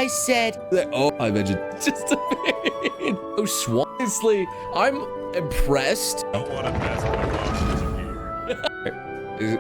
I said that. Oh, I mentioned just a bit. Oh, honestly, I'm impressed. Don't want to pass my here.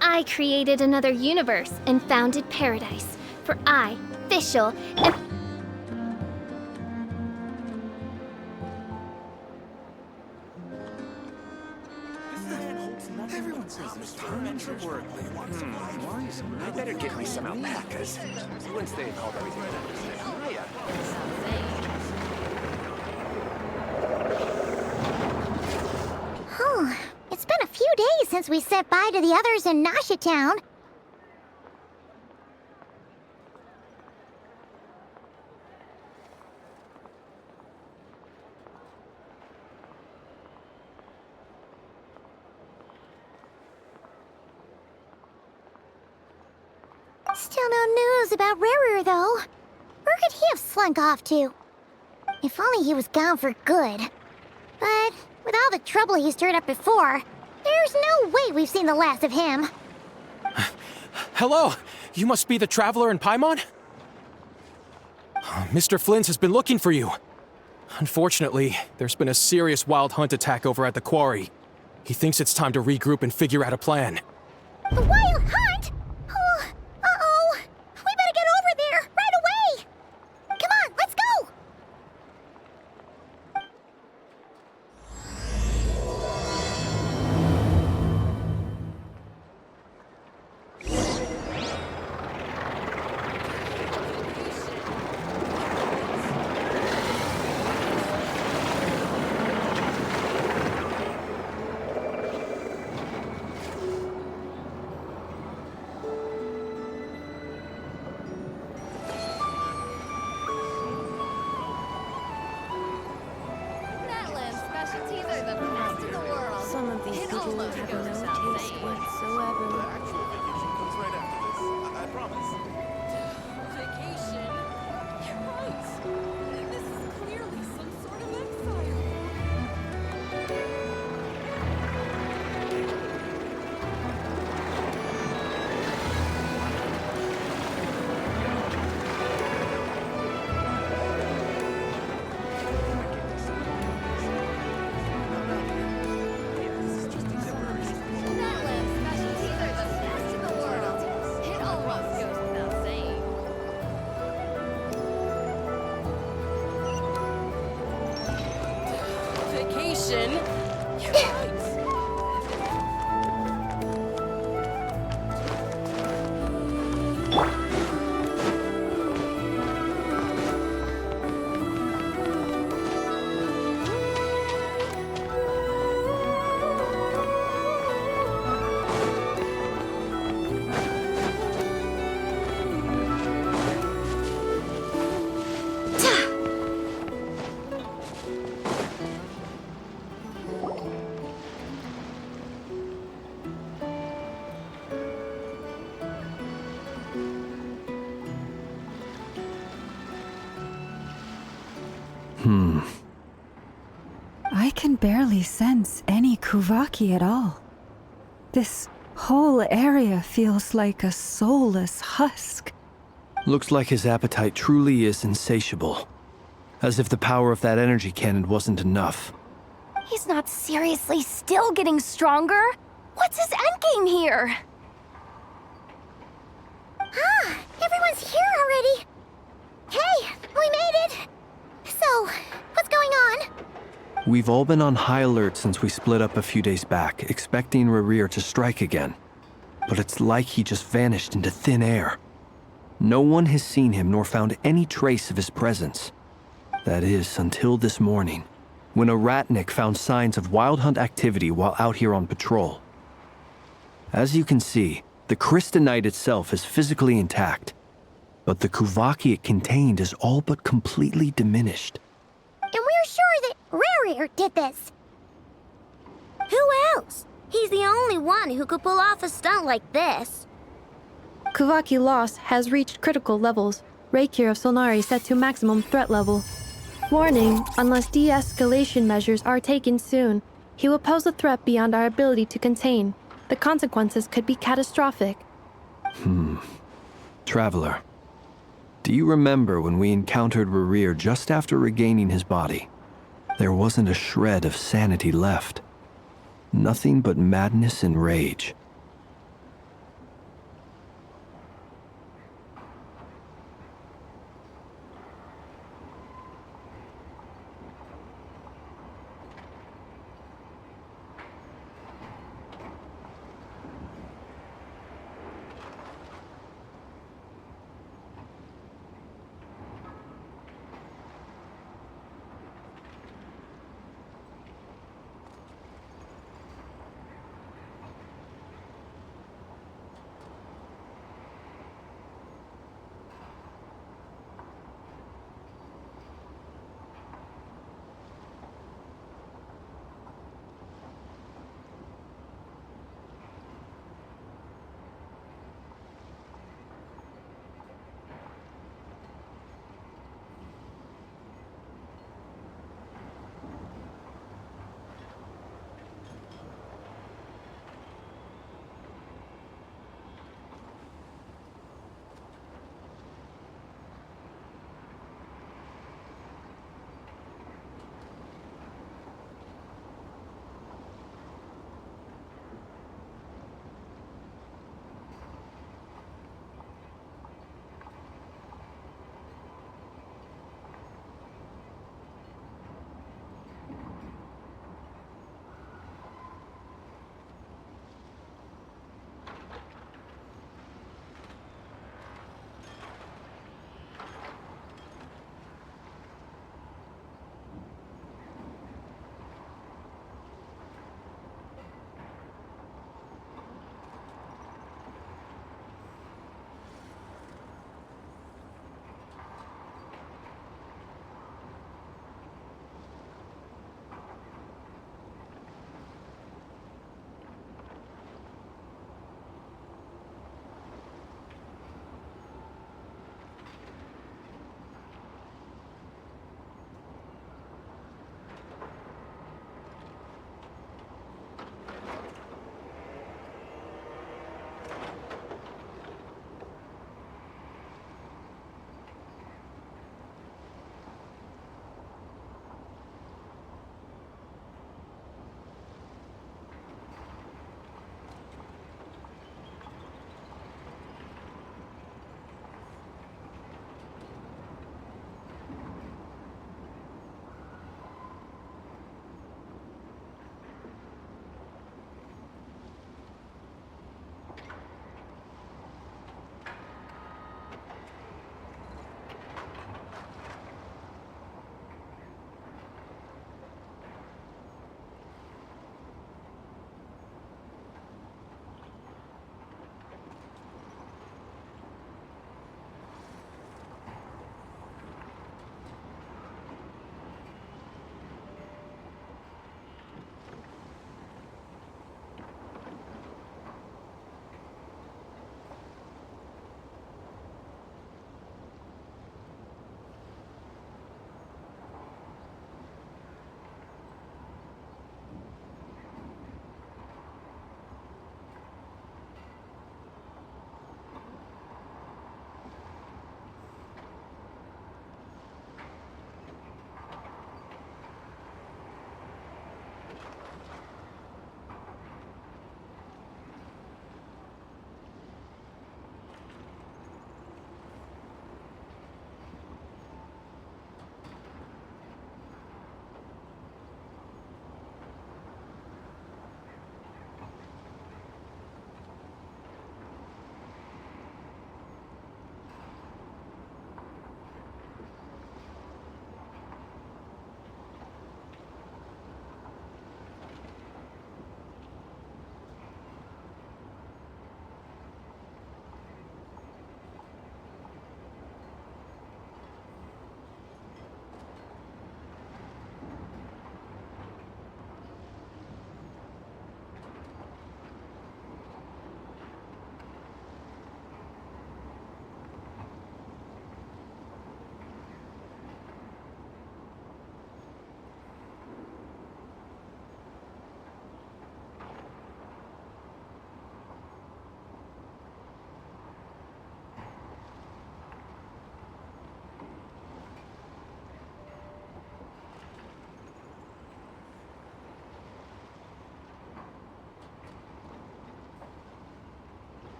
I created another universe and founded paradise. For I, Fischl, and... Everyone says there's tons of work they want to I better get me some alpacas. Once they've called everything It's been a few days since we said bye to the others in Nasha Town. Still no news about Rarer, though. Where could he have slunk off to? If only he was gone for good. But with all the trouble he stirred up before, there's no way we've seen the last of him. Hello! You must be the traveler in Paimon? Mr. Flynn has been looking for you. Unfortunately, there's been a serious wild hunt attack over at the quarry. He thinks it's time to regroup and figure out a plan. The wild hunt? Oh, uh-oh. We better get over there, right away! Come on, let's go! Some of these people have no taste whatsoever. Actual vacation comes right after this. I promise. Vacation? You're right. This is clearly some sort of exile. Vacation? You're right. I can barely sense any Kuvaki at all. This whole area feels like a soulless husk. Looks like his appetite truly is insatiable. As if the power of that energy cannon wasn't enough. He's not seriously still getting stronger? What's his endgame here? Ah, everyone's here already. Hey, we made it. So, what's going on? We've all been on high alert since we split up a few days back, expecting Rerir to strike again. But it's like he just vanished into thin air. No one has seen him nor found any trace of his presence. That is, until this morning, when a ratnik found signs of wild hunt activity while out here on patrol. As you can see, the crystalite itself is physically intact, but the Kuvaki it contained is all but completely diminished. And we're sure that Rerir did this. Who else? He's the only one who could pull off a stunt like this. Kuvaki loss has reached critical levels. Reikir of Solnari set to maximum threat level. Warning, unless de-escalation measures are taken soon, he will pose a threat beyond our ability to contain. The consequences could be catastrophic. Traveler, do you remember when we encountered Rerir just after regaining his body? There wasn't a shred of sanity left. Nothing but madness and rage.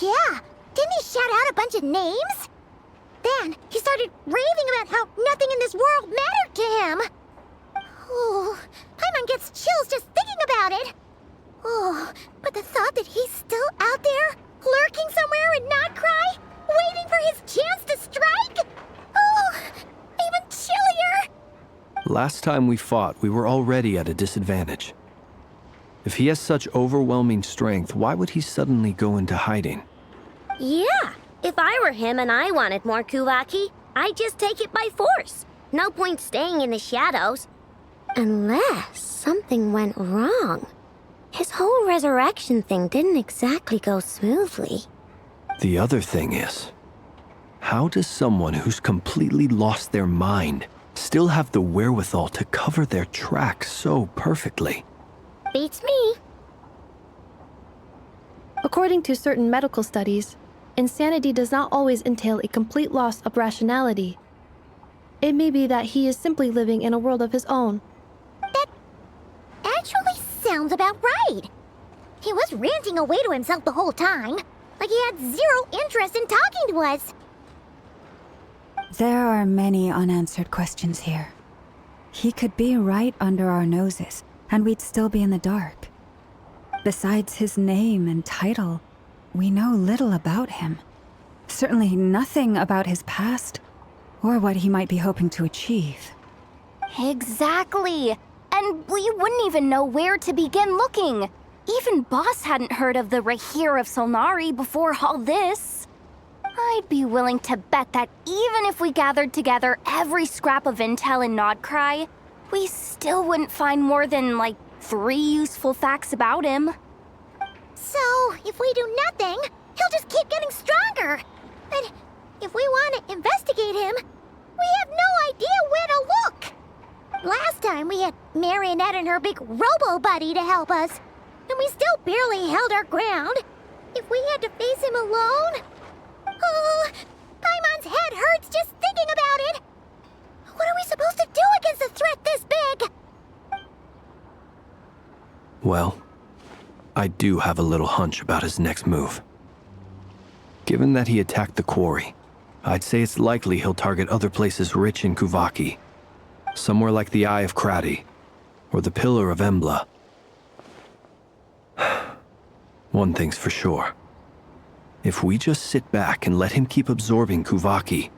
Yeah, didn't he shout out a bunch of names? Then he started raving about how nothing in this world mattered to him. Oh, Paimon gets chills just thinking about it. Oh, but the thought that he's still out there, lurking somewhere in Notcry, waiting for his chance to strike? Oh, even chillier. Last time we fought, we were already at a disadvantage. If he has such overwhelming strength, why would he suddenly go into hiding? Yeah, if I were him and I wanted more Kuvaki, I'd just take it by force. No point staying in the shadows. Unless something went wrong. His whole resurrection thing didn't exactly go smoothly. The other thing is, how does someone who's completely lost their mind still have the wherewithal to cover their tracks so perfectly? Beats me. According to certain medical studies, insanity does not always entail a complete loss of rationality. It may be that he is simply living in a world of his own. That actually sounds about right. He was ranting away to himself the whole time, like he had zero interest in talking to us. There are many unanswered questions here. He could be right under our noses, and we'd still be in the dark. Besides his name and title, we know little about him. Certainly nothing about his past, or what he might be hoping to achieve. Exactly. And we wouldn't even know where to begin looking. Even Boss hadn't heard of the Rahir of Solnari before all this. I'd be willing to bet that even if we gathered together every scrap of intel in Nodcry, we still wouldn't find more than, like, 3 useful facts about him. So, if we do nothing, he'll just keep getting stronger. But if we want to investigate him, we have no idea where to look. Last time we had Marionette and her big robo-buddy to help us, and we still barely held our ground. If we had to face him alone... Oh, Paimon's head hurts just thinking about it. What are we supposed to do against a threat this big? Well, I do have a little hunch about his next move. Given that he attacked the quarry, I'd say it's likely he'll target other places rich in Kuvaki. Somewhere like the Eye of Krati, or the Pillar of Embla. One thing's for sure. If we just sit back and let him keep absorbing Kuvaki,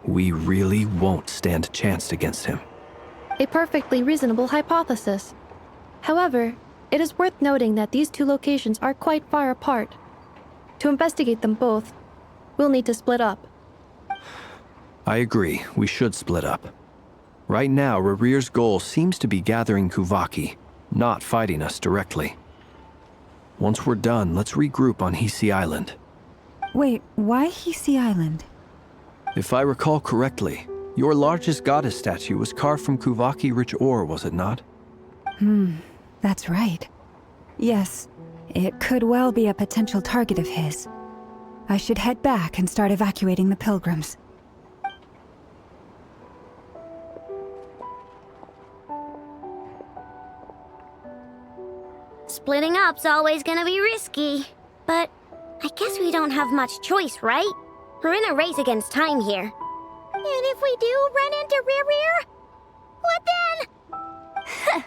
we really won't stand a chance against him. A perfectly reasonable hypothesis. However, it is worth noting that these two locations are quite far apart. To investigate them both, we'll need to split up. I agree, we should split up. Right now, Rarir's goal seems to be gathering Kuvaki, not fighting us directly. Once we're done, let's regroup on Hisi Island. Wait, why Hisi Island? If I recall correctly, your largest goddess statue was carved from Kuvaki-rich ore, was it not? That's right. Yes, it could well be a potential target of his. I should head back and start evacuating the pilgrims. Splitting up's always gonna be risky. But I guess we don't have much choice, right? We're in a race against time here. And if we do run into Rarir, what then?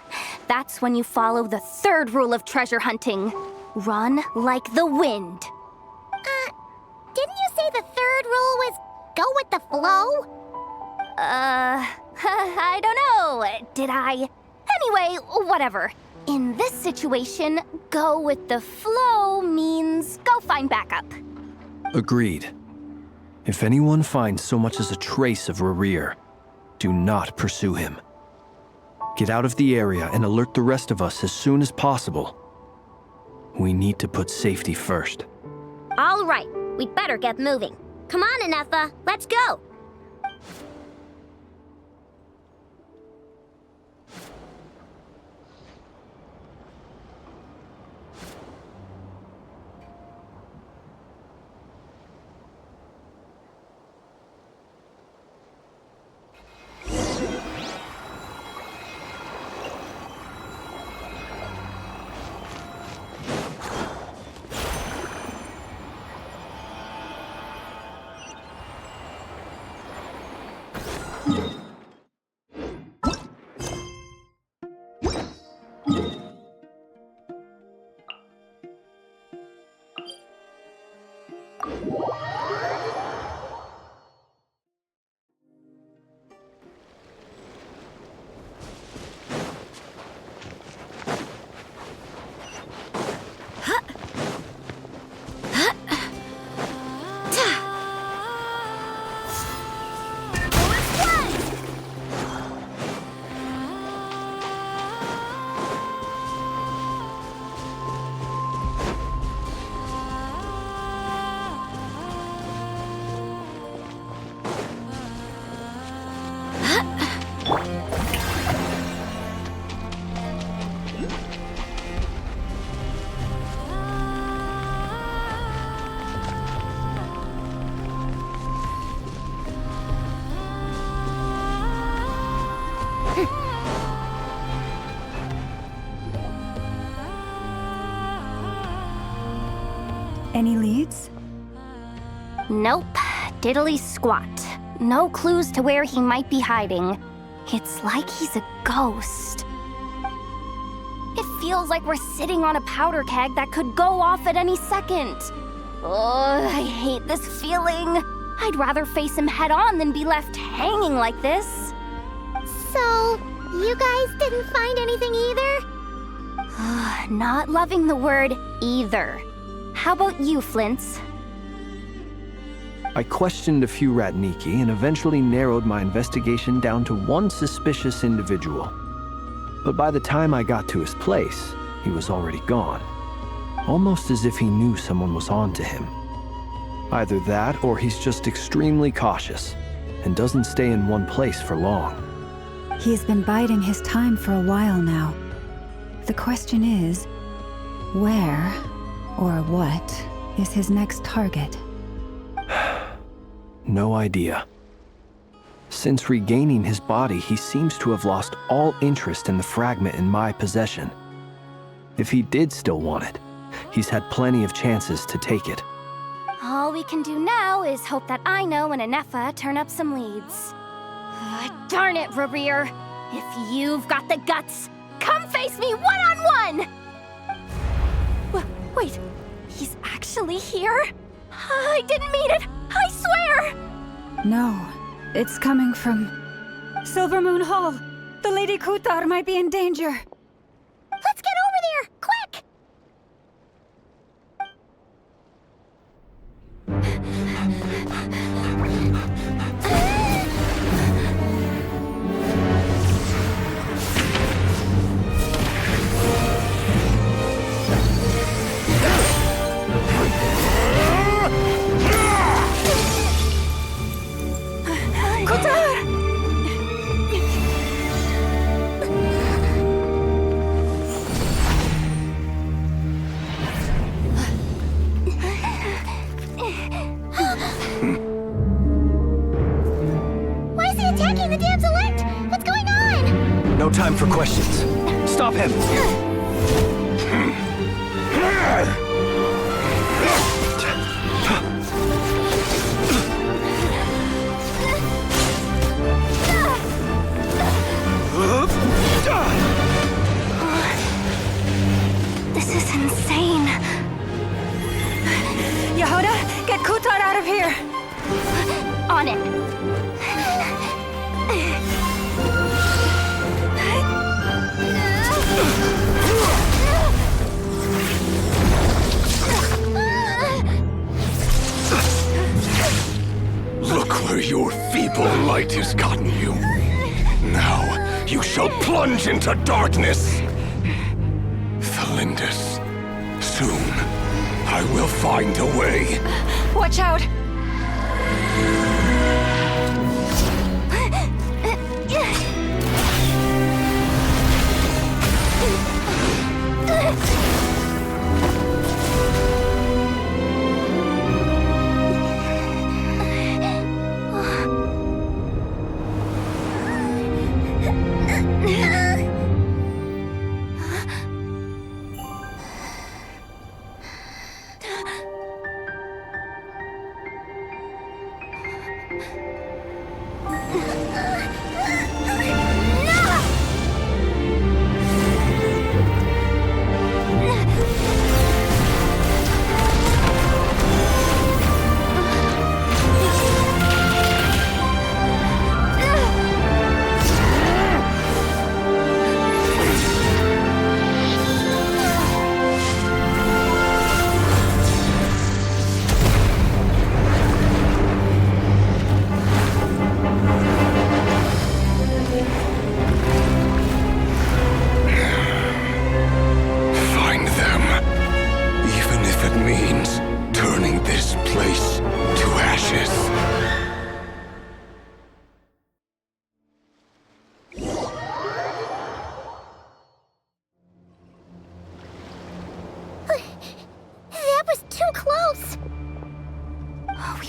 That's when you follow the 3rd rule of treasure hunting. Run like the wind. Didn't you say the 3rd rule was go with the flow? I don't know. Did I? Anyway, whatever. In this situation, go with the flow means go find backup. Agreed. If anyone finds so much as a trace of Rarir, do not pursue him. Get out of the area and alert the rest of us as soon as possible. We need to put safety first. All right, we'd better get moving. Come on, Anetha, let's go! Any leads? Nope. Diddly squat. No clues to where he might be hiding. It's like he's a ghost. It feels like we're sitting on a powder keg that could go off at any second. Ugh, I hate this feeling. I'd rather face him head on than be left hanging like this. So, you guys didn't find anything either? Not loving the word either. How about you, Flint's? I questioned a few Ratniki and eventually narrowed my investigation down to one suspicious individual. But by the time I got to his place, he was already gone. Almost as if he knew someone was on to him. Either that, or he's just extremely cautious and doesn't stay in one place for long. He's been biding his time for a while now. The question is, where or what is his next target? No idea. Since regaining his body, he seems to have lost all interest in the fragment in my possession. If he did still want it, he's had plenty of chances to take it. All we can do now is hope that Aino and Anefa turn up some leads. Darn it, Rarir. If you've got the guts, come face me one-on-one! Wait, he's actually here? I didn't mean it, I swear! No, it's coming from Silver Moon Hall. The Lady Kutar might be in danger. Let's get over there, quick! Why is he attacking the damselette? What's going on? No time for questions. Stop him! This is insane. Yehuda, get Kutar out of here! On it. Look where your feeble light has gotten you. Now, you shall plunge into darkness. Felindus, soon, I will find a way. Watch out!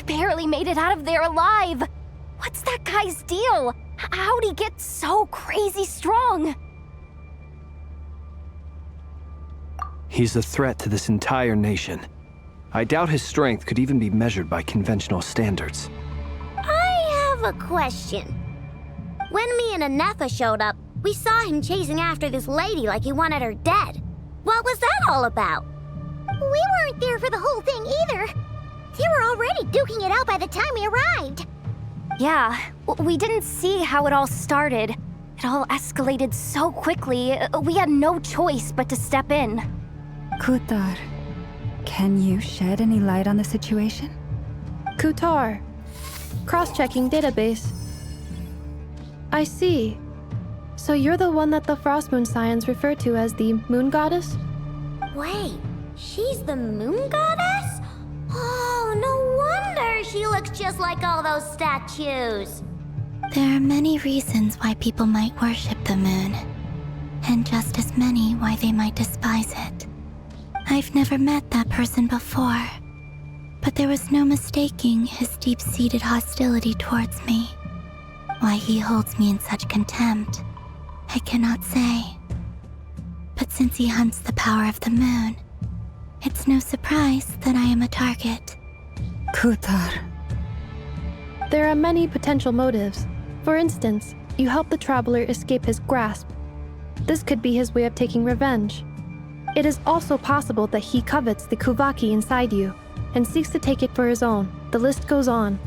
Barely made it out of there alive. What's that guy's deal? How'd he get so crazy strong? He's a threat to this entire nation. I doubt his strength could even be measured by conventional standards. I have a question. When me and Anefa showed up, we saw him chasing after this lady like he wanted her dead. What was that all about? We weren't there for the whole thing either. They were already duking it out by the time we arrived. Yeah, we didn't see how it all started. It all escalated so quickly, we had no choice but to step in. Kutar, can you shed any light on the situation? Kutar. Cross-checking database. I see. So you're the one that the Frost Moon Scions refer to as the Moon Goddess? Wait, she's the Moon Goddess? Oh, no wonder she looks just like all those statues. There are many reasons why people might worship the moon, and just as many why they might despise it. I've never met that person before, but there was no mistaking his deep-seated hostility towards me. Why he holds me in such contempt, I cannot say. But since he hunts the power of the moon, it's no surprise that I am a target. Kutar. There are many potential motives. For instance, you help the traveler escape his grasp. This could be his way of taking revenge. It is also possible that he covets the Kuvaki inside you and seeks to take it for his own. The list goes on.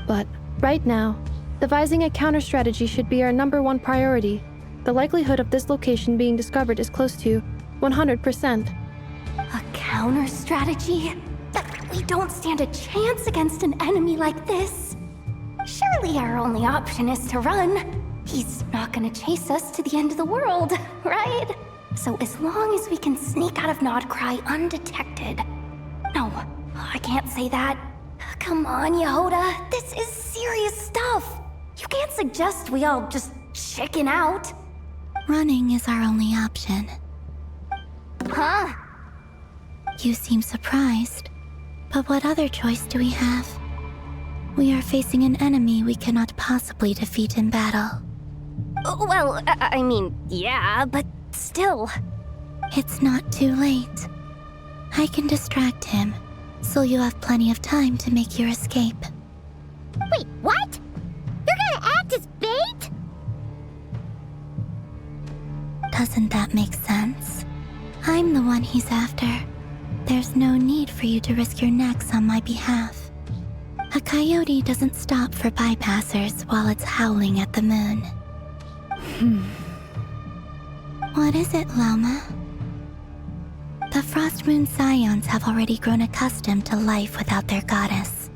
But right now, devising a counter-strategy should be our #1 priority. The likelihood of this location being discovered is close to 100%. A counter-strategy? We don't stand a chance against an enemy like this. Surely our only option is to run. He's not gonna chase us to the end of the world, right? So as long as we can sneak out of Nodcry undetected. No, I can't say that. Come on, Yehoda, this is serious stuff. You can't suggest we all just chicken out. Running is our only option. Huh? You seem surprised, but what other choice do we have? We are facing an enemy we cannot possibly defeat in battle. Well, I mean, yeah, but still. It's not too late. I can distract him, so you have plenty of time to make your escape. Wait, what? You're gonna act as bait? Doesn't that make sense? I'm the one he's after. There's no need for you to risk your necks on my behalf. A coyote doesn't stop for bypassers while it's howling at the moon. What is it, Loma? The Frost Moon Scions have already grown accustomed to life without their goddess.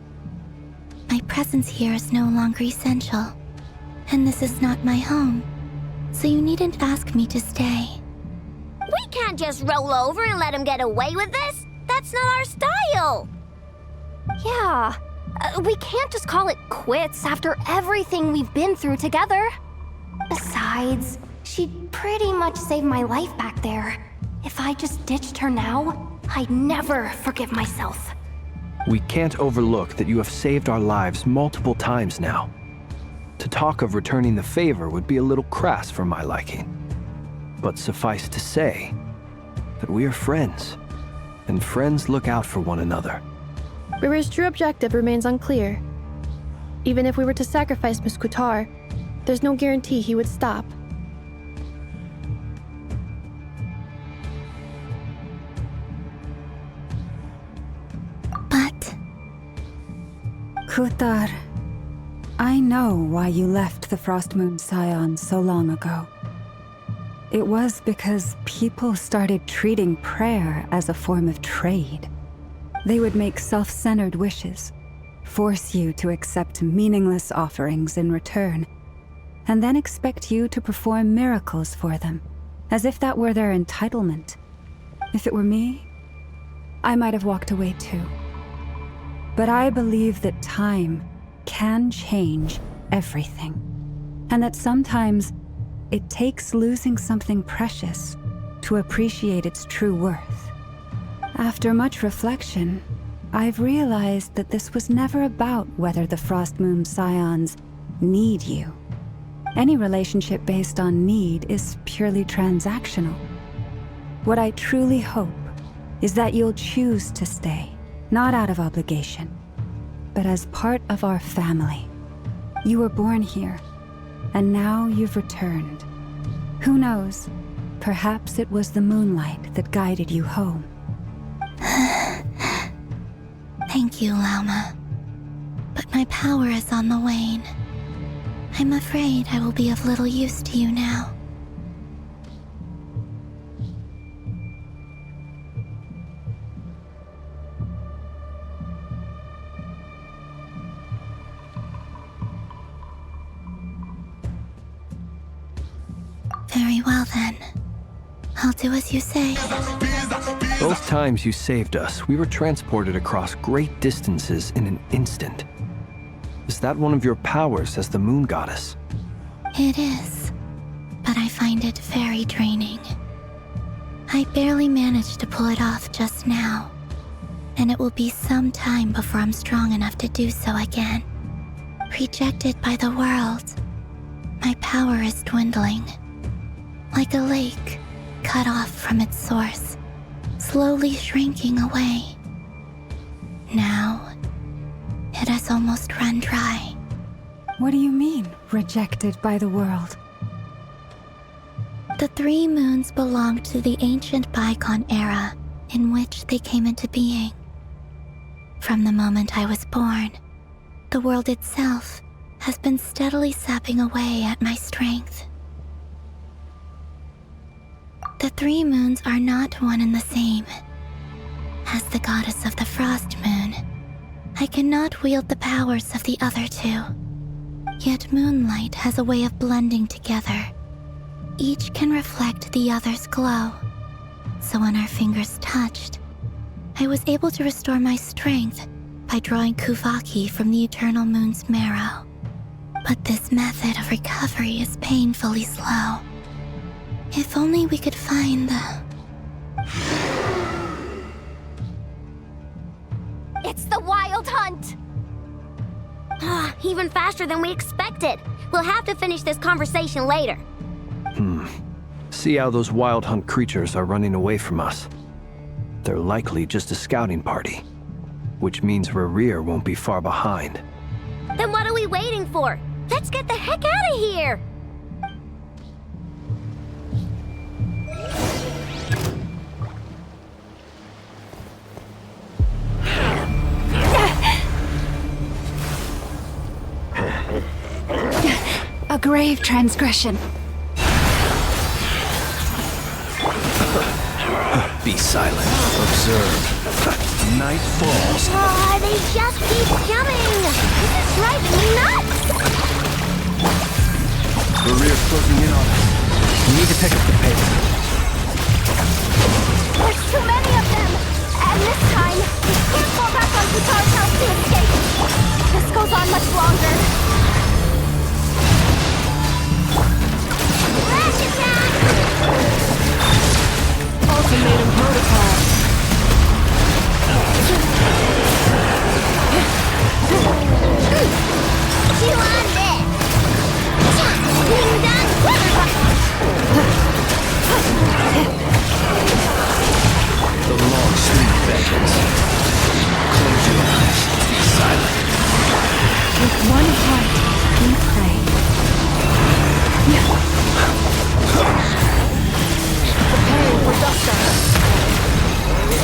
My presence here is no longer essential, and this is not my home, so you needn't ask me to stay. We can't just roll over and let him get away with this. That's not our style. Yeah, we can't just call it quits after everything we've been through together. Besides, she'd pretty much saved my life back there. If I just ditched her now, I'd never forgive myself. We can't overlook that you have saved our lives multiple times now. To talk of returning the favor would be a little crass for my liking. But suffice to say that we are friends, and friends look out for one another. Rira's true objective remains unclear. Even if we were to sacrifice Miss Kutar, there's no guarantee he would stop. But... Kutar, I know why you left the Frost Moon Scions so long ago. It was because people started treating prayer as a form of trade. They would make self-centered wishes, force you to accept meaningless offerings in return, and then expect you to perform miracles for them, as if that were their entitlement. If it were me, I might have walked away too. But I believe that time can change everything, and that sometimes it takes losing something precious to appreciate its true worth. After much reflection, I've realized that this was never about whether the Frost Moon Scions need you. Any relationship based on need is purely transactional. What I truly hope is that you'll choose to stay not out of obligation, but as part of our family. You were born here, and now you've returned. Who knows? Perhaps it was the moonlight that guided you home. Thank you, Lauma. But my power is on the wane. I'm afraid I will be of little use to you now. Very well then. I'll do as you say. Both times you saved us, we were transported across great distances in an instant. Is that one of your powers as the moon goddess? It is, but I find it very draining. I barely managed to pull it off just now, and it will be some time before I'm strong enough to do so again. Rejected by the world, my power is dwindling. Like a lake, cut off from its source, slowly shrinking away. Now, it has almost run dry. What do you mean, rejected by the world? The 3 moons belonged to the ancient bygone era in which they came into being. From the moment I was born, the world itself has been steadily sapping away at my strength. The 3 moons are not one and the same. As the goddess of the frost moon, I cannot wield the powers of the other 2. Yet moonlight has a way of blending together. Each can reflect the other's glow. So when our fingers touched, I was able to restore my strength by drawing Kuvaki from the eternal moon's marrow. But this method of recovery is painfully slow. If only we could find the... It's the Wild Hunt! Even faster than we expected. We'll have to finish this conversation later. See how those Wild Hunt creatures are running away from us. They're likely just a scouting party, which means Rerir won't be far behind. Then what are we waiting for? Let's get the heck out of here! A grave transgression. Be silent. Observe. Night falls. They just keep coming! This is driving me nuts! Rerir's closing in on us. We need to pick up the pace. There's too many of them! And this time, we can't fall back on Kutar's house to escape! This goes on much longer. Flash attack! Ultimatum protocol. Chew on this! Ding dong! The long, sweet vengeance. Close your eyes. Be silent. With one heart, we pray. Preparing for dust storm.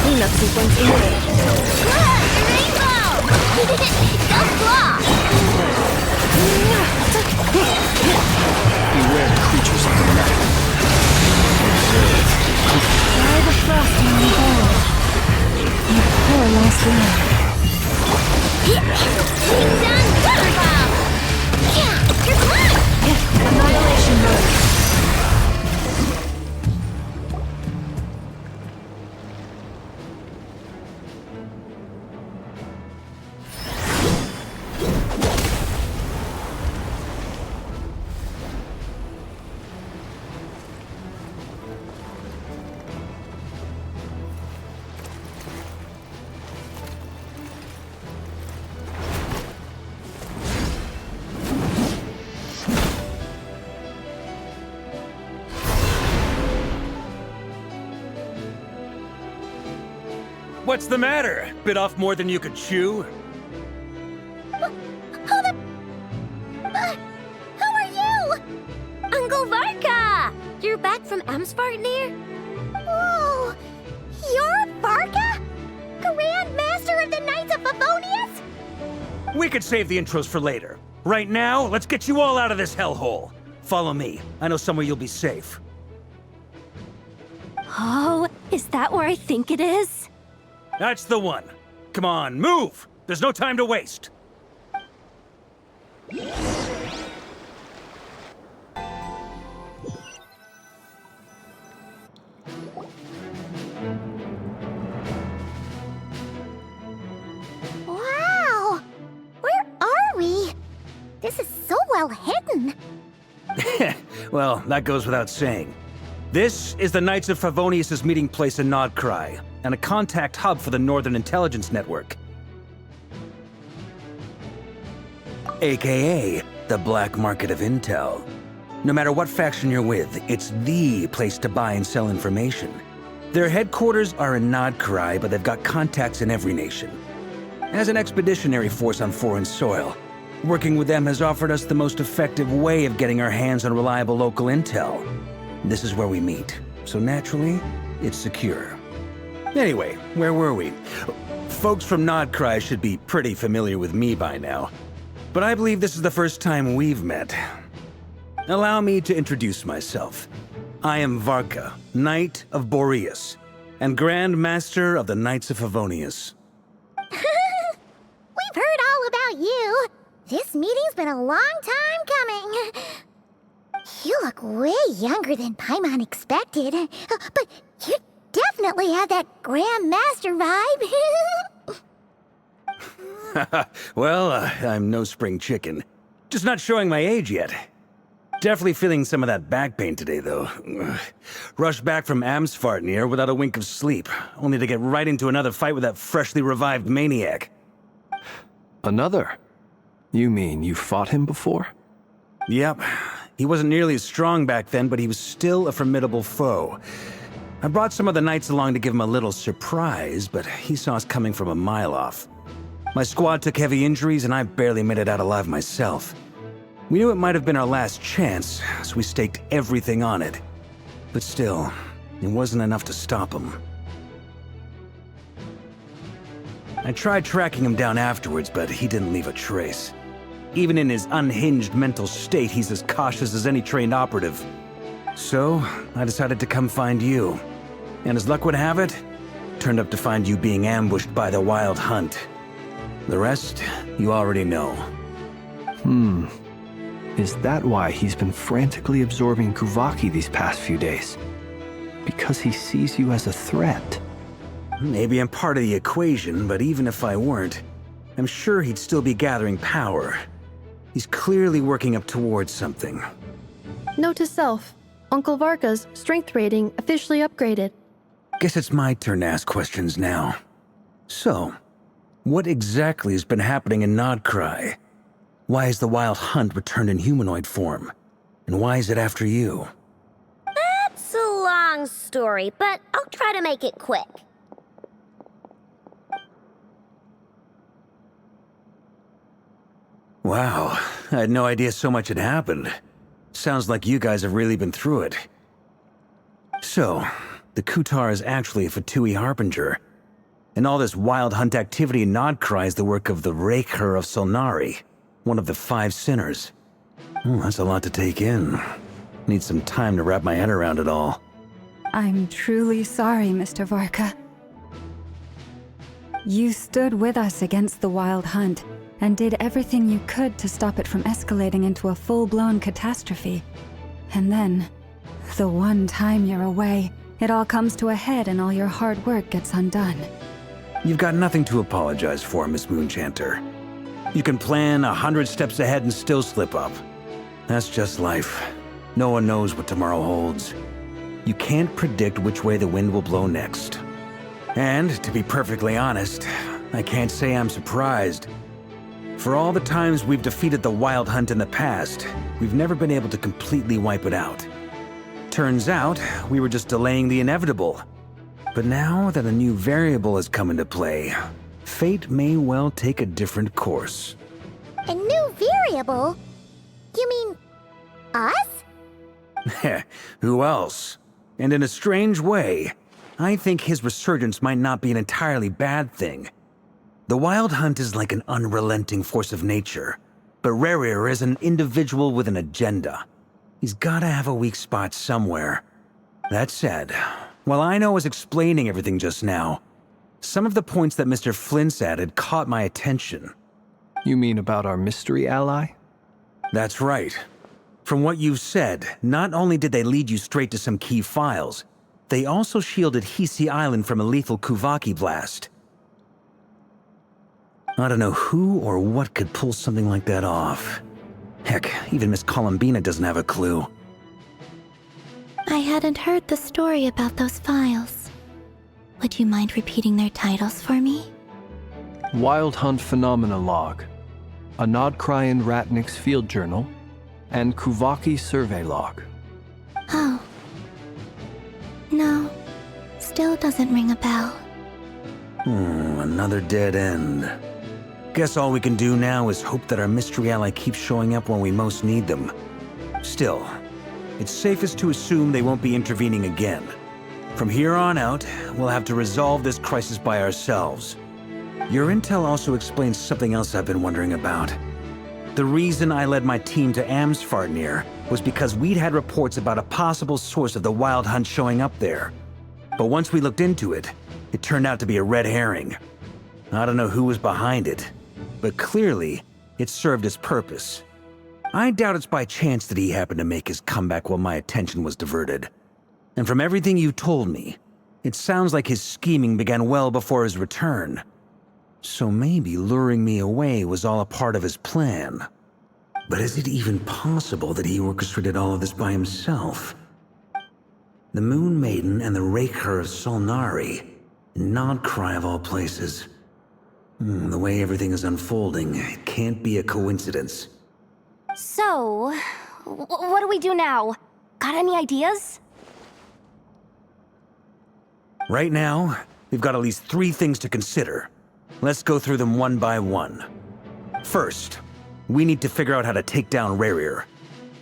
Cleanup sequence imminent. Look! The rainbow! Don't block! Beware the creatures of the night. Observe. Try the frost on the board. You poor lost lamb. Ding dong! Waterfall! Yeah! You're blocked! Annihilation mode. What's the matter? Bit off more than you could chew? Who are you? Uncle Varka! You're back from Amsvartnir? Whoa! You're Varka? Grand Master of the Knights of Favonius? We could save the intros for later. Right now, let's get you all out of this hellhole. Follow me. I know somewhere you'll be safe. Oh, is that where I think it is? That's the one. Come on, move! There's no time to waste. Wow! Where are we? This is so well hidden. Well, that goes without saying. This is the Knights of Favonius' meeting place in Nodcry, and a contact hub for the Northern Intelligence Network. AKA, the black market of intel. No matter what faction you're with, it's the place to buy and sell information. Their headquarters are in Nodcry, but they've got contacts in every nation. As an expeditionary force on foreign soil, working with them has offered us the most effective way of getting our hands on reliable local intel. This is where we meet, so naturally, it's secure. Anyway, where were we? Folks from Nodcry should be pretty familiar with me by now, but I believe this is the first time we've met. Allow me to introduce myself. I am Varka, Knight of Boreas, and Grand Master of the Knights of Favonius. We've heard all about you. This meeting's been a long time coming. You look way younger than Paimon expected, but you definitely have that Grand Master vibe. Well, I'm no spring chicken. Just not showing my age yet. Definitely feeling some of that back pain today, though. Rushed back from Amsvartnir without a wink of sleep, only to get right into another fight with that freshly revived maniac. Another? You mean you fought him before? Yep. He wasn't nearly as strong back then, but he was still a formidable foe. I brought some of the knights along to give him a little surprise, but he saw us coming from a mile off. My squad took heavy injuries, and I barely made it out alive myself. We knew it might have been our last chance, so we staked everything on it. But still, it wasn't enough to stop him. I tried tracking him down afterwards, but he didn't leave a trace. Even in his unhinged mental state, he's as cautious as any trained operative. So, I decided to come find you. And as luck would have it, turned up to find you being ambushed by the Wild Hunt. The rest, you already know. Is that why he's been frantically absorbing Kuvaki these past few days? Because he sees you as a threat? Maybe I'm part of the equation, but even if I weren't, I'm sure he'd still be gathering power. He's clearly working up towards something. Note to self, Uncle Varka's strength rating officially upgraded. Guess it's my turn to ask questions now. So, what exactly has been happening in Nodcry? Why is the Wild Hunt returned in humanoid form? And why is it after you? That's a long story, but I'll try to make it quick. Wow, I had no idea so much had happened. Sounds like you guys have really been through it. So, the Kutar is actually a Fatui Harbinger. And all this Wild Hunt activity in Nodcry is the work of the Raker of Solnari, one of the 5 sinners. That's a lot to take in. Need some time to wrap my head around it all. I'm truly sorry, Mr. Varka. You stood with us against the Wild Hunt, and did everything you could to stop it from escalating into a full-blown catastrophe. And then, the one time you're away, it all comes to a head and all your hard work gets undone. You've got nothing to apologize for, Miss Moonchanter. You can plan 100 steps ahead and still slip up. That's just life. No one knows what tomorrow holds. You can't predict which way the wind will blow next. And, to be perfectly honest, I can't say I'm surprised. For all the times we've defeated the Wild Hunt in the past, we've never been able to completely wipe it out. Turns out, we were just delaying the inevitable. But now that a new variable has come into play, fate may well take a different course. A new variable? You mean us? Who else? And in a strange way, I think his resurgence might not be an entirely bad thing. The Wild Hunt is like an unrelenting force of nature, but Rerir is an individual with an agenda. He's gotta have a weak spot somewhere. That said, while Aino was explaining everything just now, some of the points that Mr. Flint's added caught my attention. You mean about our mystery ally? That's right. From what you've said, not only did they lead you straight to some key files, they also shielded Hisi Island from a lethal Kuvaki blast. I don't know who or what could pull something like that off. Heck, even Miss Columbina doesn't have a clue. I hadn't heard the story about those files. Would you mind repeating their titles for me? Wild Hunt Phenomena Log, a Nodcrian Ratnik's Field Journal, and Kuvaki Survey Log. Oh. No. Still doesn't ring a bell. Another dead end. Guess all we can do now is hope that our mystery ally keeps showing up when we most need them. Still, it's safest to assume they won't be intervening again. From here on out, we'll have to resolve this crisis by ourselves. Your intel also explains something else I've been wondering about. The reason I led my team to Amsfarnir was because we'd had reports about a possible source of the Wild Hunt showing up there. But once we looked into it, it turned out to be a red herring. I don't know who was behind it, but clearly, it served its purpose. I doubt it's by chance that he happened to make his comeback while my attention was diverted. And from everything you told me, it sounds like his scheming began well before his return. So maybe luring me away was all a part of his plan. But is it even possible that he orchestrated all of this by himself? The Moon Maiden and the Raker of Solnari, Nodcry of all places. The way everything is unfolding, it can't be a coincidence. So, what do we do now? Got any ideas? Right now, we've got at least 3 things to consider. Let's go through them one by one. First, we need to figure out how to take down Rerir.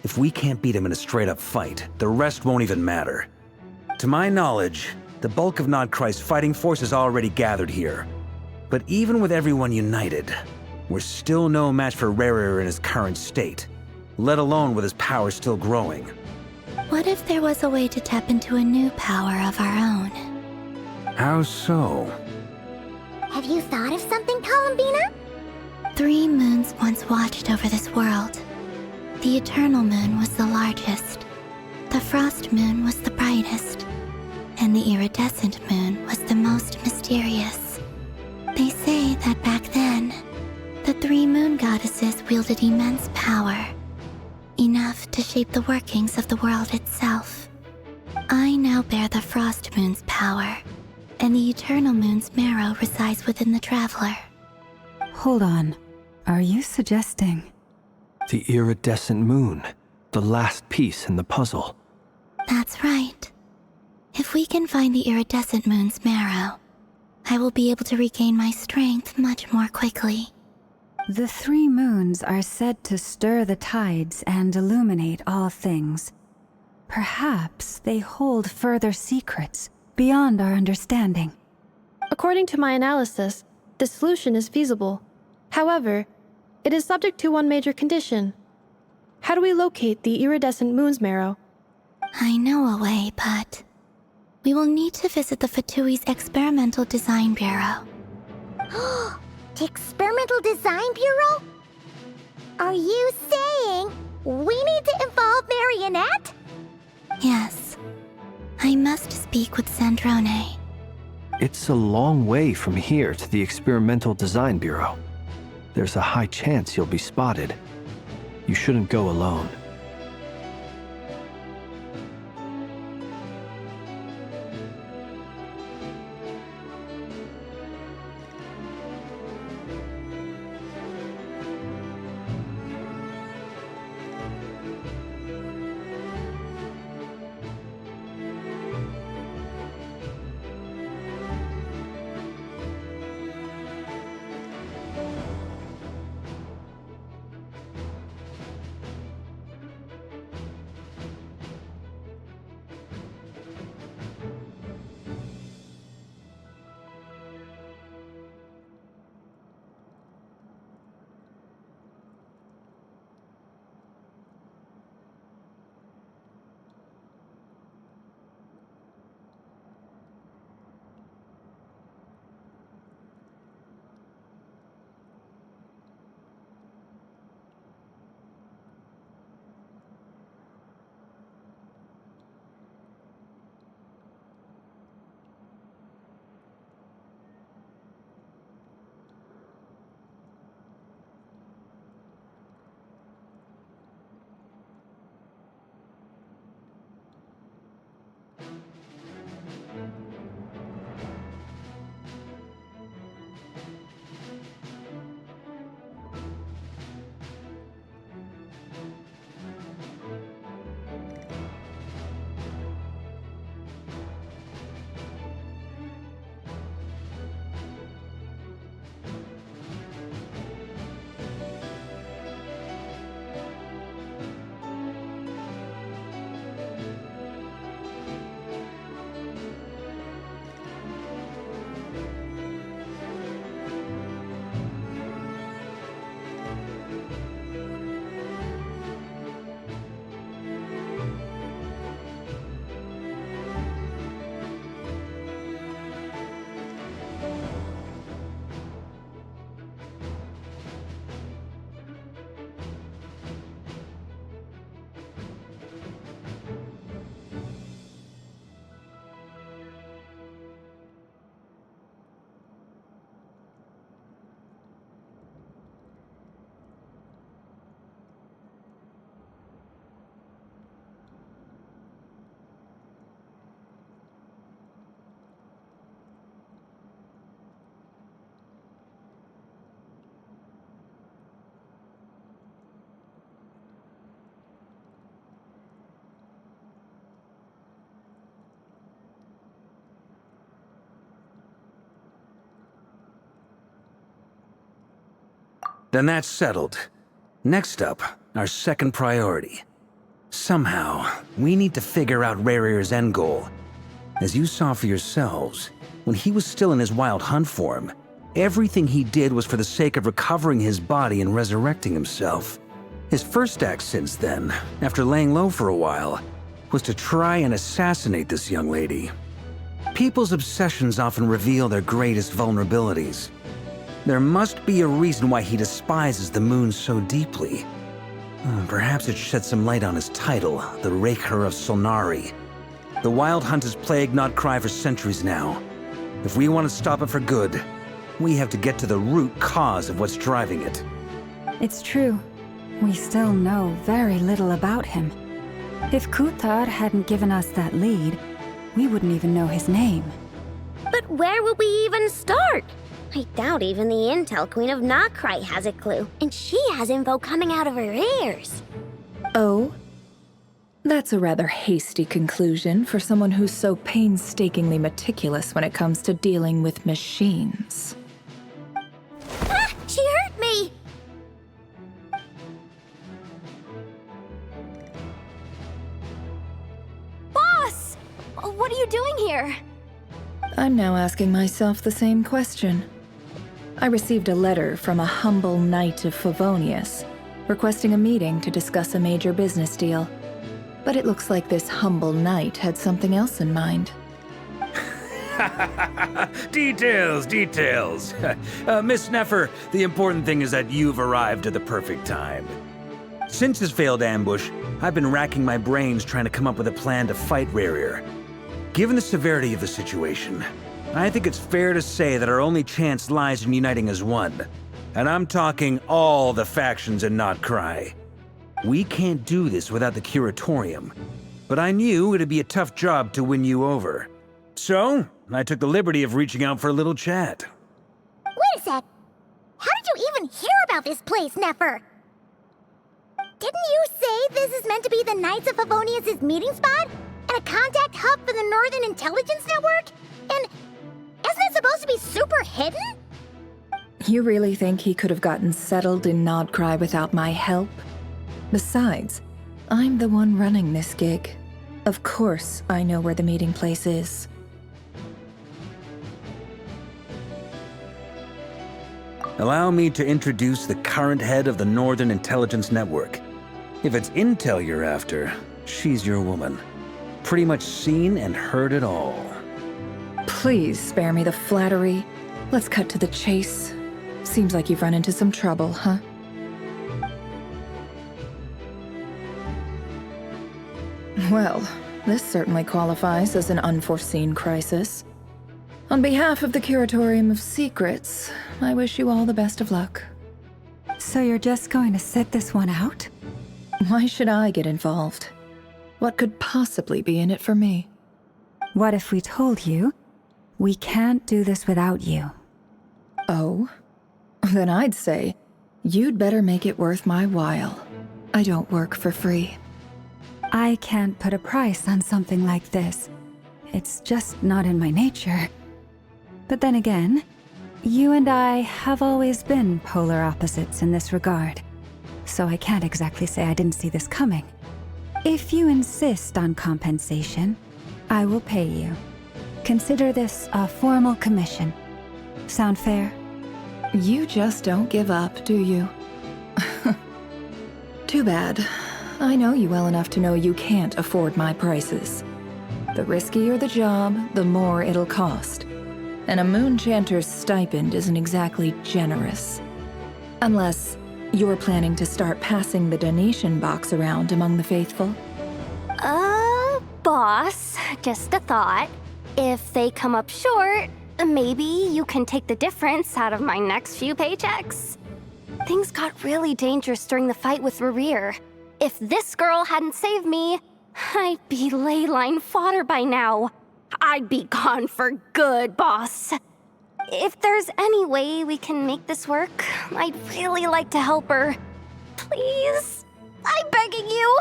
If we can't beat him in a straight-up fight, the rest won't even matter. To my knowledge, the bulk of Nodcry's fighting force is already gathered here. But even with everyone united, we're still no match for Rerir in his current state, let alone with his power still growing. What if there was a way to tap into a new power of our own? How so? Have you thought of something, Columbina? 3 moons once watched over this world. The Eternal Moon was the largest. The Frost Moon was the brightest. And the Iridescent Moon was the most mysterious. They say that back then, the 3 moon goddesses wielded immense power. Enough to shape the workings of the world itself. I now bear the Frost Moon's power, and the Eternal Moon's marrow resides within the Traveler. Hold on. Are you suggesting? The iridescent moon, the last piece in the puzzle. That's right. If we can find the Iridescent Moon's marrow, I will be able to regain my strength much more quickly. The 3 moons are said to stir the tides and illuminate all things. Perhaps they hold further secrets beyond our understanding. According to my analysis, the solution is feasible. However, it is subject to one major condition. How do we locate the iridescent moon's marrow? I know a way, but we will need to visit the Fatui's Experimental Design Bureau. The Experimental Design Bureau? Are you saying we need to involve Marionette? Yes. I must speak with Sandrone. It's a long way from here to the Experimental Design Bureau. There's a high chance you'll be spotted. You shouldn't go alone. Then that's settled. Next up, our second priority. Somehow, we need to figure out Rarir's end goal. As you saw for yourselves, when he was still in his wild hunt form, everything he did was for the sake of recovering his body and resurrecting himself. His first act since then, after laying low for a while, was to try and assassinate this young lady. People's obsessions often reveal their greatest vulnerabilities. There must be a reason why he despises the moon so deeply. Perhaps it sheds some light on his title, the Raker of Solnari. The Wild Hunt has plagued Notcry for centuries now. If we want to stop it for good, we have to get to the root cause of what's driving it. It's true. We still know very little about him. If Kutar hadn't given us that lead, we wouldn't even know his name. But where would we even start? I doubt even the Intel Queen of Notcry has a clue, and she has info coming out of her ears. Oh? That's a rather hasty conclusion for someone who's so painstakingly meticulous when it comes to dealing with machines. Ah! She hurt me! Boss! What are you doing here? I'm now asking myself the same question. I received a letter from a humble knight of Favonius, requesting a meeting to discuss a major business deal. But it looks like this humble knight had something else in mind. Details, details. Miss Neffer, the important thing is that you've arrived at the perfect time. Since his failed ambush, I've been racking my brains trying to come up with a plan to fight Rarir. Given the severity of the situation, I think it's fair to say that our only chance lies in uniting as one. And I'm talking all the factions in Notcry. We can't do this without the Curatorium, but I knew it'd be a tough job to win you over. So, I took the liberty of reaching out for a little chat. Wait a sec. How did you even hear about this place, Neffer? Didn't you say this is meant to be the Knights of Favonius' meeting spot? And a contact hub for the Northern Intelligence Network? And isn't it supposed to be super hidden? You really think he could have gotten settled in Notcry without my help? Besides, I'm the one running this gig. Of course I know where the meeting place is. Allow me to introduce the current head of the Northern Intelligence Network. If it's intel you're after, she's your woman. Pretty much seen and heard it all. Please spare me the flattery. Let's cut to the chase. Seems like you've run into some trouble, huh? Well, this certainly qualifies as an unforeseen crisis. On behalf of the Curatorium of Secrets, I wish you all the best of luck. So you're just going to sit this one out? Why should I get involved? What could possibly be in it for me? What if we told you we can't do this without you? Oh? Then I'd say you'd better make it worth my while. I don't work for free. I can't put a price on something like this. It's just not in my nature. But then again, you and I have always been polar opposites in this regard. So I can't exactly say I didn't see this coming. If you insist on compensation, I will pay you. Consider this a formal commission. Sound fair? You just don't give up, do you? Too bad. I know you well enough to know you can't afford my prices. The riskier the job, the more it'll cost. And a moon chanter's stipend isn't exactly generous. Unless you're planning to start passing the donation box around among the faithful. Boss, just a thought. If they come up short, maybe you can take the difference out of my next few paychecks. Things got really dangerous during the fight with Rarir. If this girl hadn't saved me, I'd be ley line fodder by now. I'd be gone for good, boss. If there's any way we can make this work, I'd really like to help her. Please? I'm begging you.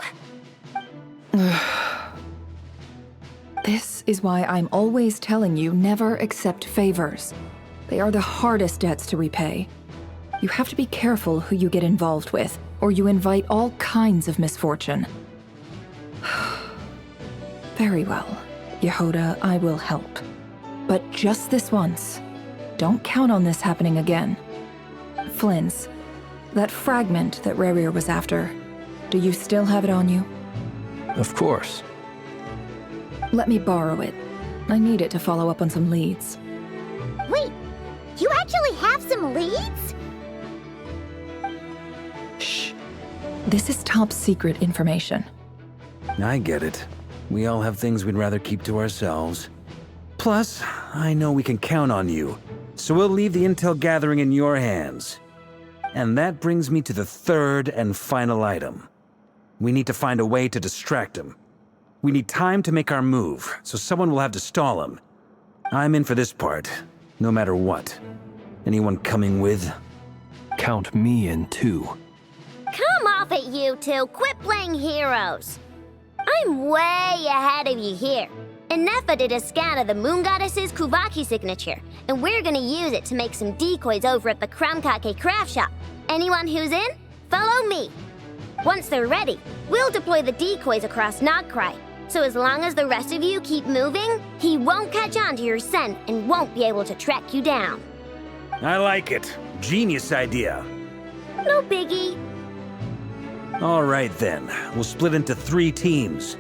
This is why I'm always telling you never accept favors. They are the hardest debts to repay. You have to be careful who you get involved with, or you invite all kinds of misfortune. Very well. Yehoda, I will help. But just this once. Don't count on this happening again. Flynn's, that fragment that Rerir was after, do you still have it on you? Of course. Let me borrow it. I need it to follow up on some leads. Wait, you actually have some leads? Shh. This is top secret information. I get it. We all have things we'd rather keep to ourselves. Plus, I know we can count on you, so we'll leave the intel gathering in your hands. And that brings me to the third and final item. We need to find a way to distract him. We need time to make our move, so someone will have to stall him. I'm in for this part, no matter what. Anyone coming with? Count me in too. Come off it, you two. Quit playing heroes. I'm way ahead of you here. Nefa did a scan of the Moon Goddess's Kuvaki signature, and we're gonna use it to make some decoys over at the Kramkake craft shop. Anyone who's in, follow me. Once they're ready, we'll deploy the decoys across Nogcry. So as long as the rest of you keep moving, he won't catch on to your scent and won't be able to track you down. I like it. Genius idea. No biggie. All right then, we'll split into 3 teams.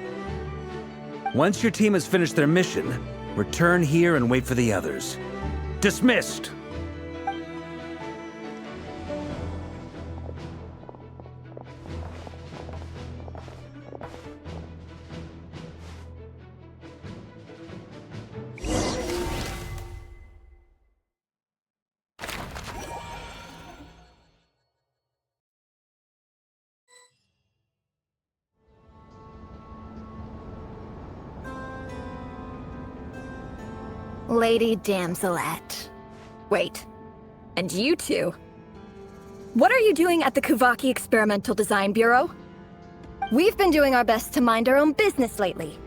Once your team has finished their mission, return here and wait for the others. Dismissed! Lady Damselette. Wait, and you two? What are you doing at the Kuvaki Experimental Design Bureau? We've been doing our best to mind our own business lately.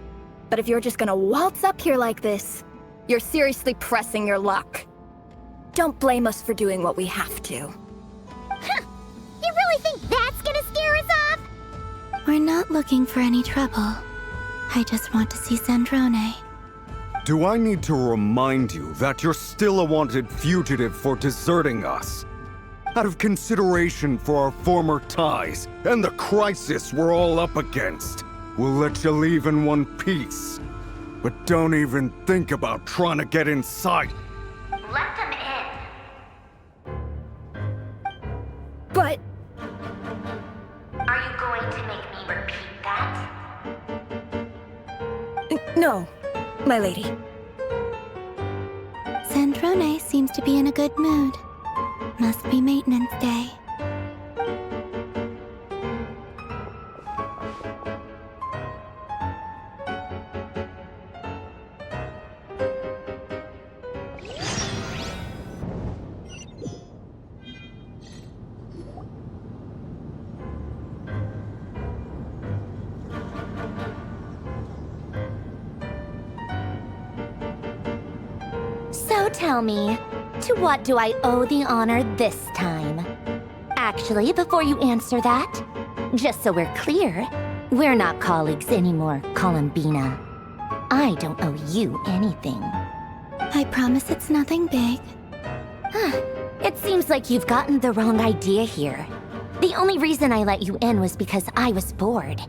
But if you're just gonna waltz up here like this, you're seriously pressing your luck. Don't blame us for doing what we have to. Huh! You really think that's gonna scare us off? We're not looking for any trouble. I just want to see Zandrone. Do I need to remind you that you're still a wanted fugitive for deserting us? Out of consideration for our former ties and the crisis we're all up against, we'll let you leave in one piece. But don't even think about trying to get inside. Let them in. But... Are you going to make me repeat that? No, my lady. Zandrone seems to be in a good mood. Must be maintenance day. So tell me, to what do I owe the honor this time? Actually, before you answer that, just so we're clear, we're not colleagues anymore, Columbina. I don't owe you anything. I promise it's nothing big. It seems like you've gotten the wrong idea here. The only reason I let you in was because I was bored.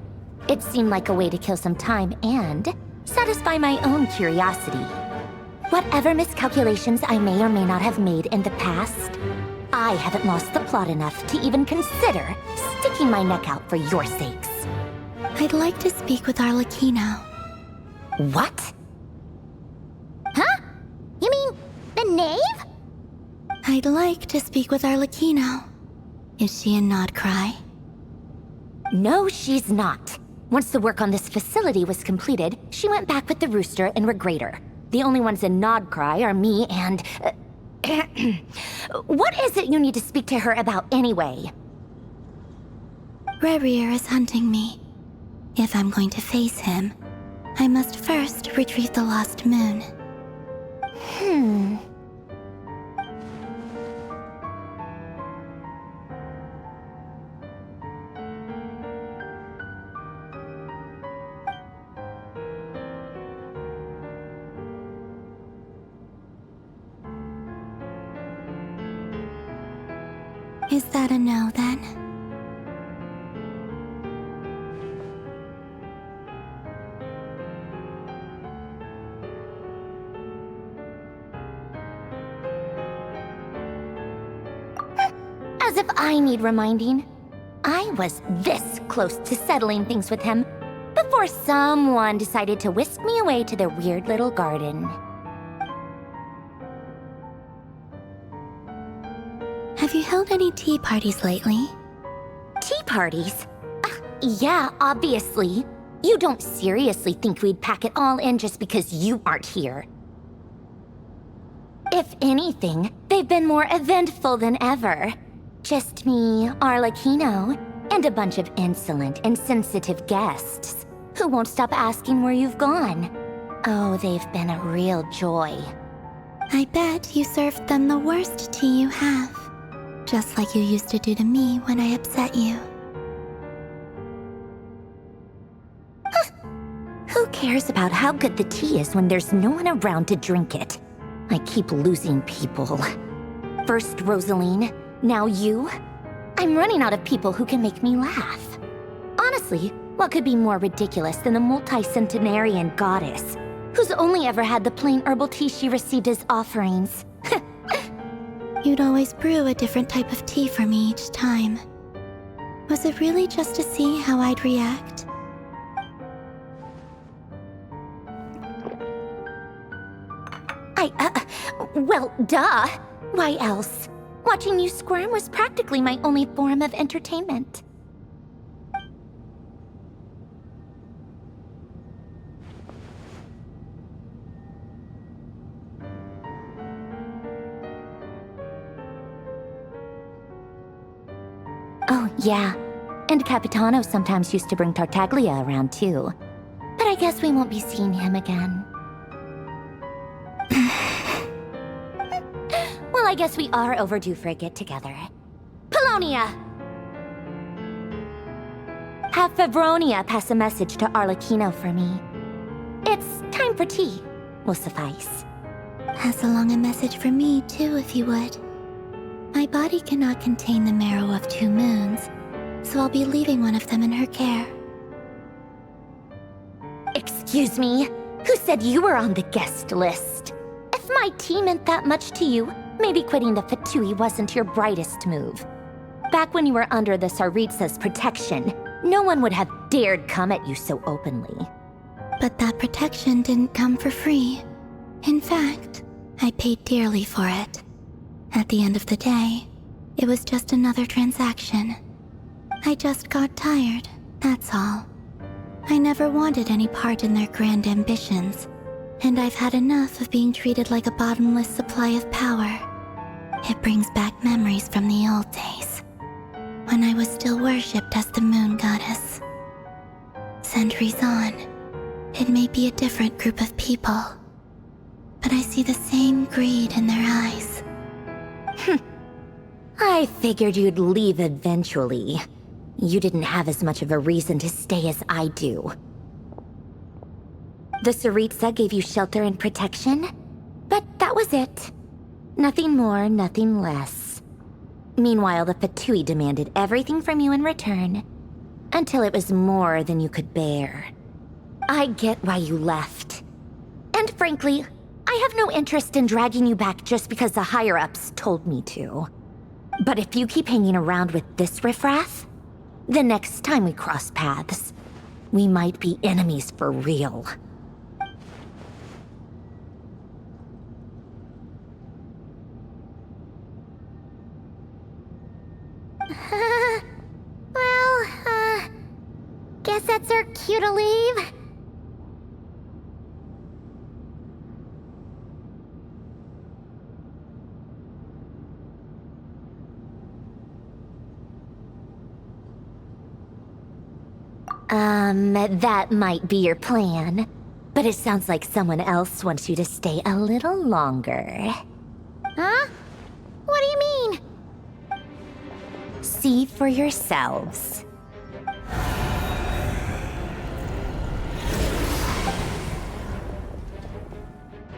It seemed like a way to kill some time and satisfy my own curiosity. Whatever miscalculations I may or may not have made in the past, I haven't lost the plot enough to even consider sticking my neck out for your sakes. I'd like to speak with Arlecchino. What? Huh? You mean the knave? I'd like to speak with Arlecchino. Is she in Nodcry? No, she's not. Once the work on this facility was completed, she went back with the Rooster and Regrator. The only ones in Nodcry are me and... What is it you need to speak to her about anyway? Rerir is hunting me. If I'm going to face him, I must first retrieve the lost moon. Is that a no, then? As if I need reminding. I was this close to settling things with him before someone decided to whisk me away to their weird little garden. Have you held any tea parties lately? Tea parties? Yeah, obviously. You don't seriously think we'd pack it all in just because you aren't here. If anything, they've been more eventful than ever. Just me, Arlecchino, and a bunch of insolent and sensitive guests who won't stop asking where you've gone. Oh, they've been a real joy. I bet you served them the worst tea you have. Just like you used to do to me when I upset you. Who cares about how good the tea is when there's no one around to drink it? I keep losing people. First Rosaline, now you. I'm running out of people who can make me laugh. Honestly, what could be more ridiculous than a multi-centenarian goddess who's only ever had the plain herbal tea she received as offerings? You'd always brew a different type of tea for me each time. Was it really just to see how I'd react? Well, duh. Why else? Watching you squirm was practically my only form of entertainment. Oh, yeah. And Capitano sometimes used to bring Tartaglia around, too. But I guess we won't be seeing him again. Well, I guess we are overdue for a get-together. Polonia! Have Favronia pass a message to Arlecchino for me. It's time for tea. Will suffice. Pass along a message for me, too, if you would. My body cannot contain the marrow of 2 moons, so I'll be leaving one of them in her care. Excuse me? Who said you were on the guest list? If my tea meant that much to you, maybe quitting the Fatui wasn't your brightest move. Back when you were under the Tsaritsa's protection, no one would have dared come at you so openly. But that protection didn't come for free. In fact, I paid dearly for it. At the end of the day, it was just another transaction. I just got tired, that's all. I never wanted any part in their grand ambitions, and I've had enough of being treated like a bottomless supply of power. It brings back memories from the old days, when I was still worshipped as the moon goddess. Centuries on, it may be a different group of people, but I see the same greed in their eyes. I figured you'd leave eventually. You didn't have as much of a reason to stay as I do. The Tsaritsa gave you shelter and protection, but that was it. Nothing more, nothing less. Meanwhile, the Fatui demanded everything from you in return, until it was more than you could bear. I get why you left. And frankly, I have no interest in dragging you back just because the higher-ups told me to. But if you keep hanging around with this riffraff, the next time we cross paths, we might be enemies for real. Guess that's our cue to leave. That might be your plan, but it sounds like someone else wants you to stay a little longer. Huh? What do you mean? See for yourselves.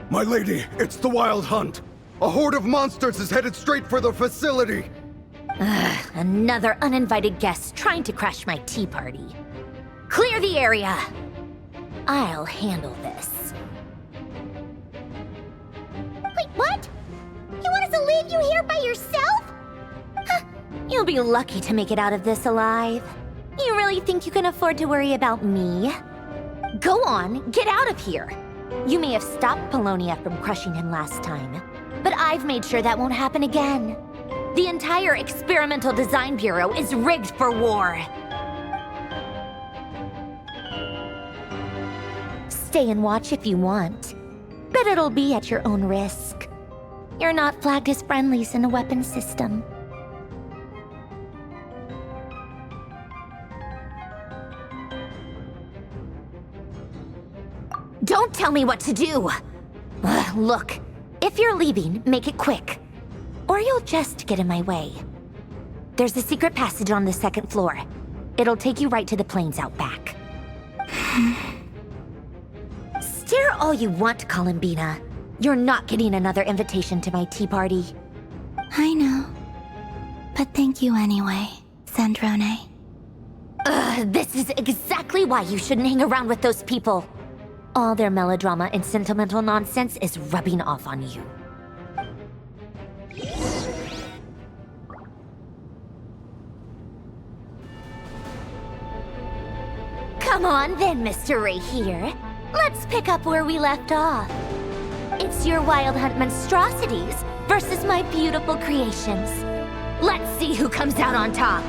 My lady, it's the Wild Hunt. A horde of monsters is headed straight for the facility. Ugh, another uninvited guest trying to crash my tea party. Clear the area! I'll handle this. Wait, what? You want us to leave you here by yourself? Huh, you'll be lucky to make it out of this alive. You really think you can afford to worry about me? Go on, get out of here. You may have stopped Polonia from crushing him last time, but I've made sure that won't happen again. The entire Experimental Design Bureau is rigged for war. Stay and watch if you want, but it'll be at your own risk. You're not flagged as friendlies in the weapons system. Don't tell me what to do! Look, if you're leaving, make it quick. Or you'll just get in my way. There's a secret passage on the second floor. It'll take you right to the plains out back. Stare all you want, Columbina. You're not getting another invitation to my tea party. I know. But thank you anyway, Sandrone. This is exactly why you shouldn't hang around with those people. All their melodrama and sentimental nonsense is rubbing off on you. Come on then, Mr. Ray here. Let's pick up where we left off. It's your Wild Hunt monstrosities versus my beautiful creations. Let's see who comes out on top.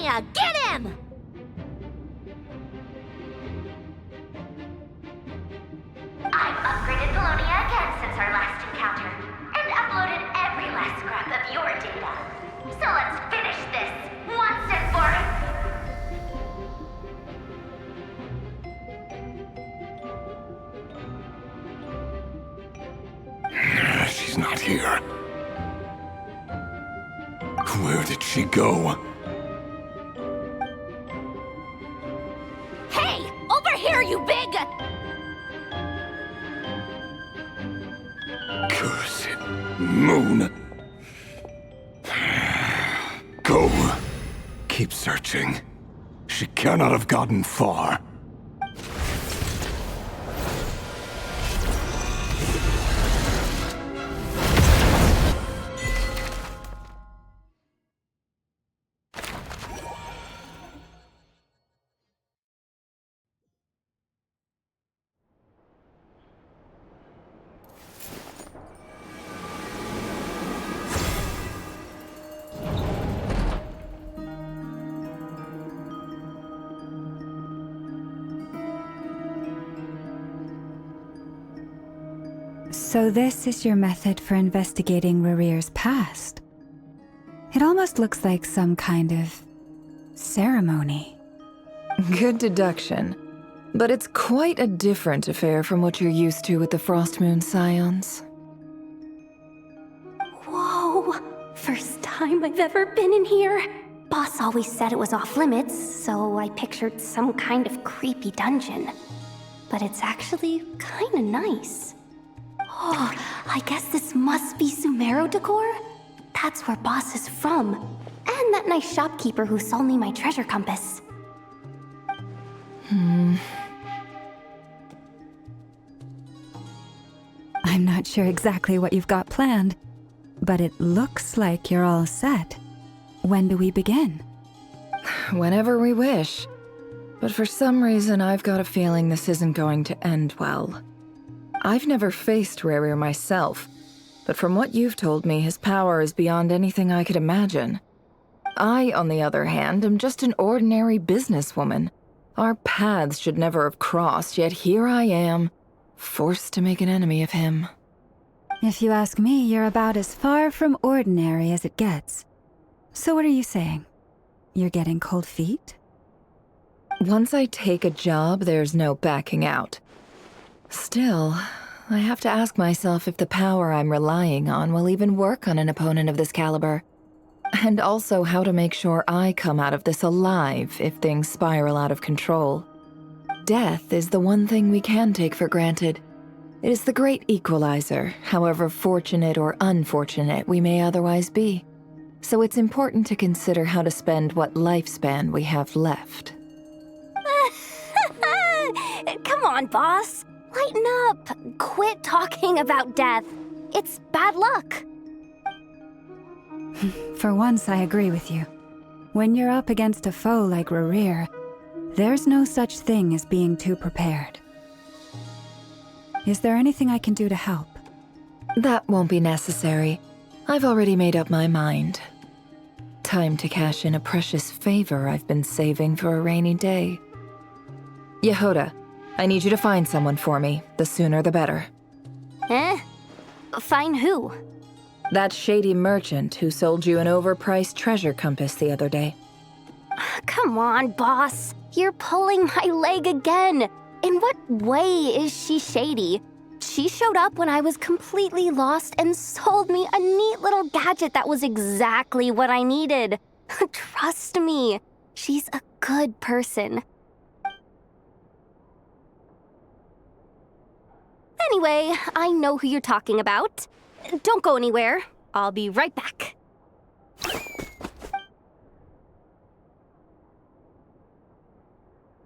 Polonia, get him! I've upgraded Polonia again since our last encounter, and uploaded every last scrap of your data. So let's finish this, once and for She's not here. Where did she go? Hey, over here, you big... Cursed moon. Go. Keep searching. She cannot have gotten far. So this is your method for investigating Rarir's past? It almost looks like some kind of ceremony. Good deduction. But it's quite a different affair from what you're used to with the Frostmoon Scions. Whoa! First time I've ever been in here. Boss always said it was off limits, so I pictured some kind of creepy dungeon. But it's actually kinda nice. Oh, I guess this must be Sumero decor? That's where Boss is from. And that nice shopkeeper who sold me my treasure compass. I'm not sure exactly what you've got planned, but it looks like you're all set. When do we begin? Whenever we wish. But for some reason, I've got a feeling this isn't going to end well. I've never faced Rarir myself, but from what you've told me, his power is beyond anything I could imagine. I, on the other hand, am just an ordinary businesswoman. Our paths should never have crossed, yet here I am, forced to make an enemy of him. If you ask me, you're about as far from ordinary as it gets. So what are you saying? You're getting cold feet? Once I take a job, there's no backing out. Still, I have to ask myself if the power I'm relying on will even work on an opponent of this caliber. And also how to make sure I come out of this alive if things spiral out of control. Death is the one thing we can take for granted. It is the great equalizer, however fortunate or unfortunate we may otherwise be. So it's important to consider how to spend what lifespan we have left. Come on, boss. Lighten up. Quit talking about death. It's bad luck. For once, I agree with you. When you're up against a foe like Rarir, there's no such thing as being too prepared. Is there anything I can do to help? That won't be necessary. I've already made up my mind. Time to cash in a precious favor I've been saving for a rainy day. Yehoda, I need you to find someone for me. The sooner the better. Find who? That shady merchant who sold you an overpriced treasure compass the other day. Come on, boss. You're pulling my leg again. In what way is she shady? She showed up when I was completely lost and sold me a neat little gadget that was exactly what I needed. Trust me, she's a good person. Anyway, I know who you're talking about. Don't go anywhere. I'll be right back.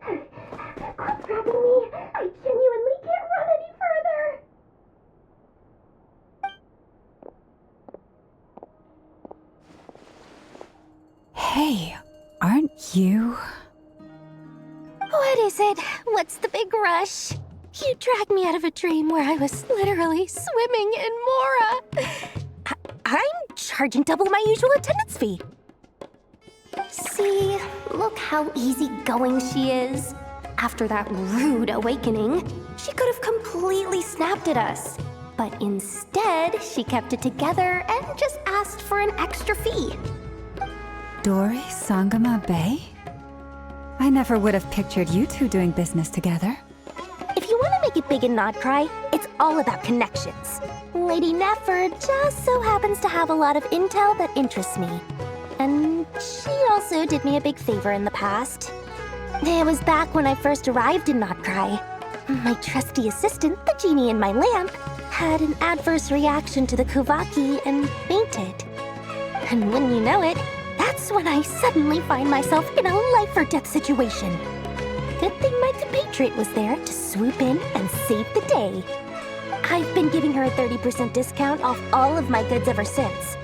Quit grabbing me. I genuinely can't run any further. Hey, aren't you? What is it? What's the big rush? You dragged me out of a dream where I was literally swimming in Mora. I'm charging double my usual attendance fee. See, look how easygoing she is. After that rude awakening, she could have completely snapped at us. But instead, she kept it together and just asked for an extra fee. Dori Sangama Bay? I never would have pictured you two doing business together. If you want to make it big in Nodcry, it's all about connections. Lady Nefer just so happens to have a lot of intel that interests me. And she also did me a big favor in the past. It was back when I first arrived in Nodcry. My trusty assistant, the genie in my lamp, had an adverse reaction to the Kuvaki and fainted. And wouldn't you know it, that's when I suddenly find myself in a life-or-death situation. Good thing my compatriot was there to swoop in and save the day. I've been giving her a 30% discount off all of my goods ever since.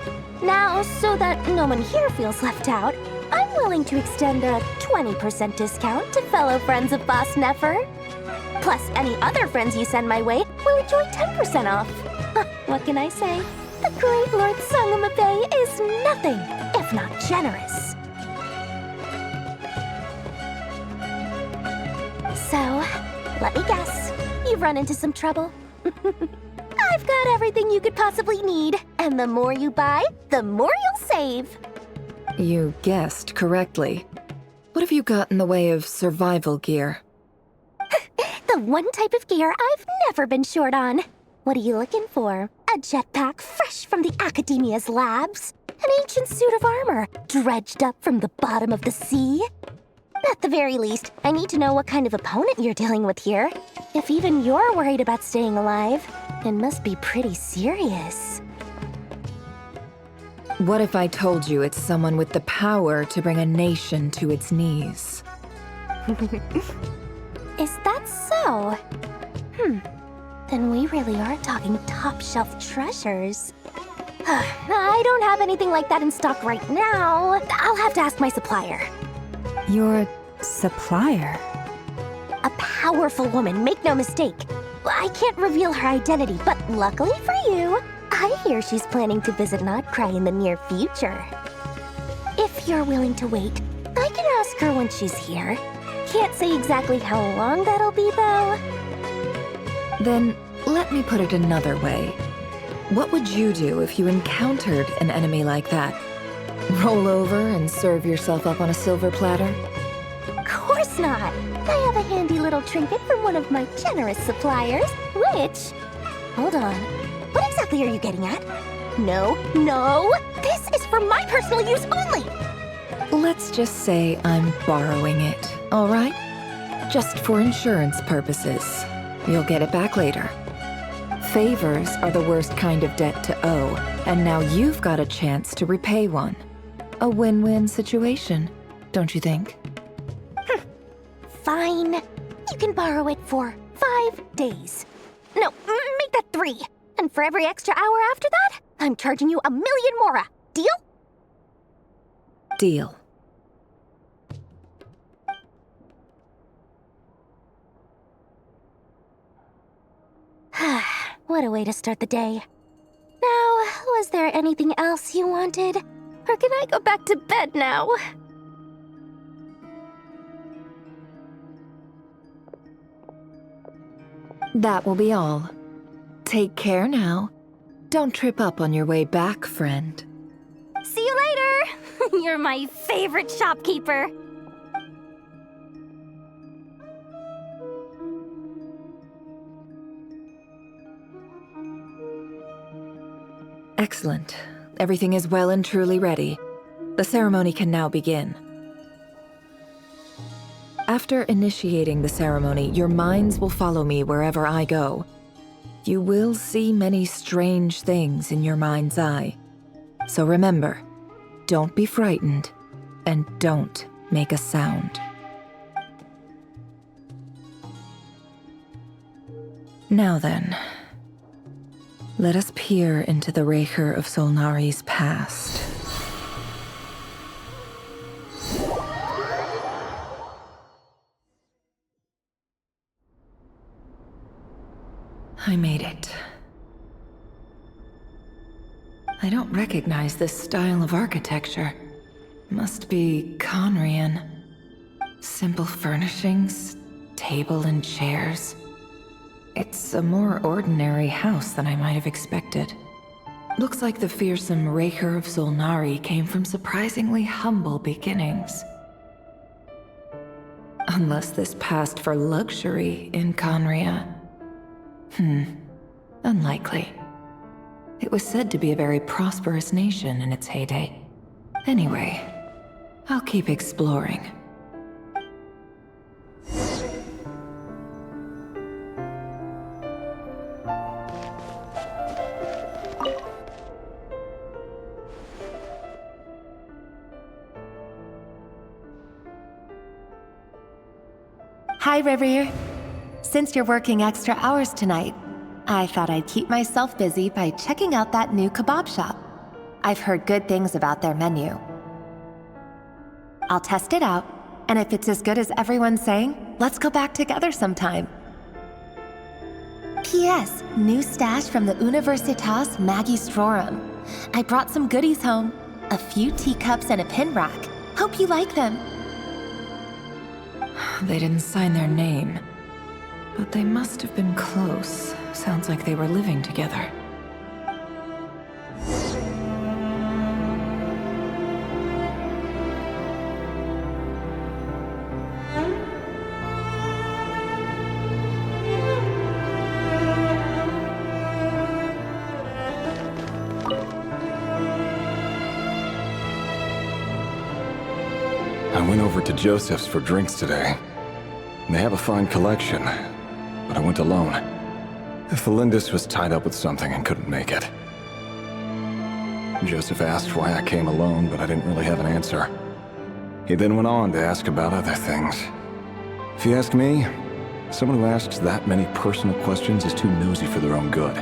Now, so that no one here feels left out, I'm willing to extend a 20% discount to fellow friends of Boss Nefer. Plus, any other friends you send my way will enjoy 10% off. What can I say? The great Lord Sangama Bay is nothing if not generous. So, let me guess. You've run into some trouble? I've got everything you could possibly need. And the more you buy, the more you'll save. You guessed correctly. What have you got in the way of survival gear? The one type of gear I've never been short on. What are you looking for? A jetpack fresh from the Academia's labs? An ancient suit of armor dredged up from the bottom of the sea? At the very least, I need to know what kind of opponent you're dealing with here. If even you're worried about staying alive, it must be pretty serious. What if I told you it's someone with the power to bring a nation to its knees? Is that so? Then we really are talking top-shelf treasures. I don't have anything like that in stock right now. I'll have to ask my supplier. Your supplier? A powerful woman, make no mistake. I can't reveal her identity, but luckily for you, I hear she's planning to visit Nodcry in the near future. If you're willing to wait, I can ask her when she's here. Can't say exactly how long that'll be, though. Then, let me put it another way. What would you do if you encountered an enemy like that? Roll over and serve yourself up on a silver platter? Of course not! I have a handy little trinket from one of my generous suppliers, which... Hold on. What exactly are you getting at? No, no! This is for my personal use only! Let's just say I'm borrowing it, all right? Just for insurance purposes. You'll get it back later. Favors are the worst kind of debt to owe, and now you've got a chance to repay one. A win-win situation, don't you think? Fine. You can borrow it for 5 days. No, make that 3. And for every extra hour after that, I'm charging you 1 million mora. Deal? Deal. What a way to start the day. Now, was there anything else you wanted? Or can I go back to bed now? That will be all. Take care now. Don't trip up on your way back, friend. See you later! You're my favorite shopkeeper. Excellent. Everything is well and truly ready. The ceremony can now begin. After initiating the ceremony, your minds will follow me wherever I go. You will see many strange things in your mind's eye. So remember, don't be frightened, and don't make a sound. Now then, let us peer into the Raker of Solnari's past. I made it. I don't recognize this style of architecture. Must be Conrian. Simple furnishings, table and chairs. It's a more ordinary house than I might have expected. Looks like the fearsome Raker of Zulnari came from surprisingly humble beginnings. Unless this passed for luxury in Conria. Unlikely. It was said to be a very prosperous nation in its heyday. Anyway, I'll keep exploring. Hi, Rivier. Since you're working extra hours tonight, I thought I'd keep myself busy by checking out that new kebab shop. I've heard good things about their menu. I'll test it out, and if it's as good as everyone's saying, let's go back together sometime. P.S. New stash from the Universitas Magistrorum. I brought some goodies home. A few teacups and a pin rack. Hope you like them. They didn't sign their name, but they must have been close. Sounds like they were living together. I went over to Joseph's for drinks today. They have a fine collection, but I went alone. Felindus was tied up with something and couldn't make it. Joseph asked why I came alone, but I didn't really have an answer. He then went on to ask about other things. If you ask me, someone who asks that many personal questions is too nosy for their own good.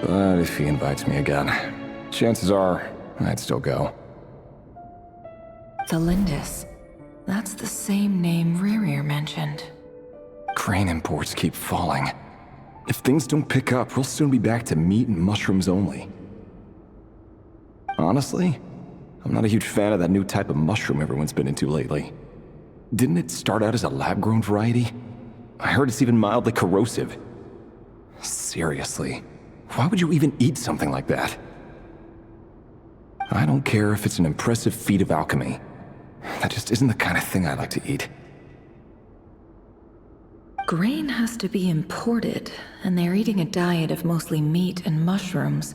But if he invites me again, chances are I'd still go. Felindus. That's the same name Rerir mentioned. Crane imports keep falling. If things don't pick up, we'll soon be back to meat and mushrooms only. Honestly, I'm not a huge fan of that new type of mushroom everyone's been into lately. Didn't it start out as a lab-grown variety? I heard it's even mildly corrosive. Seriously, why would you even eat something like that? I don't care if it's an impressive feat of alchemy. That just isn't the kind of thing I like to eat. Grain has to be imported, and they're eating a diet of mostly meat and mushrooms.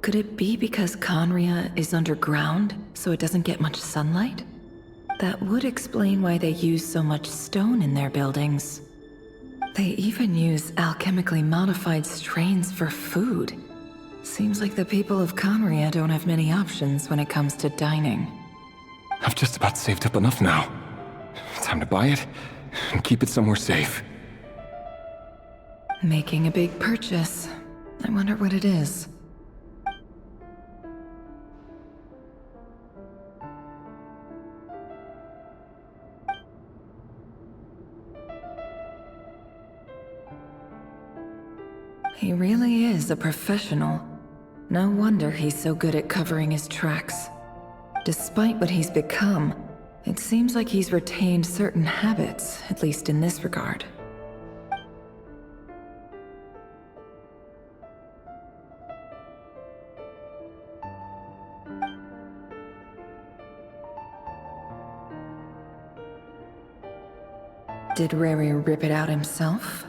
Could it be because Conria is underground, so it doesn't get much sunlight? That would explain why they use so much stone in their buildings. They even use alchemically modified strains for food. Seems like the people of Conria don't have many options when it comes to dining. I've just about saved up enough now. Time to buy it and keep it somewhere safe. Making a big purchase. I wonder what it is. He really is a professional. No wonder he's so good at covering his tracks. Despite what he's become, it seems like he's retained certain habits, at least in this regard. Did Rerir rip it out himself?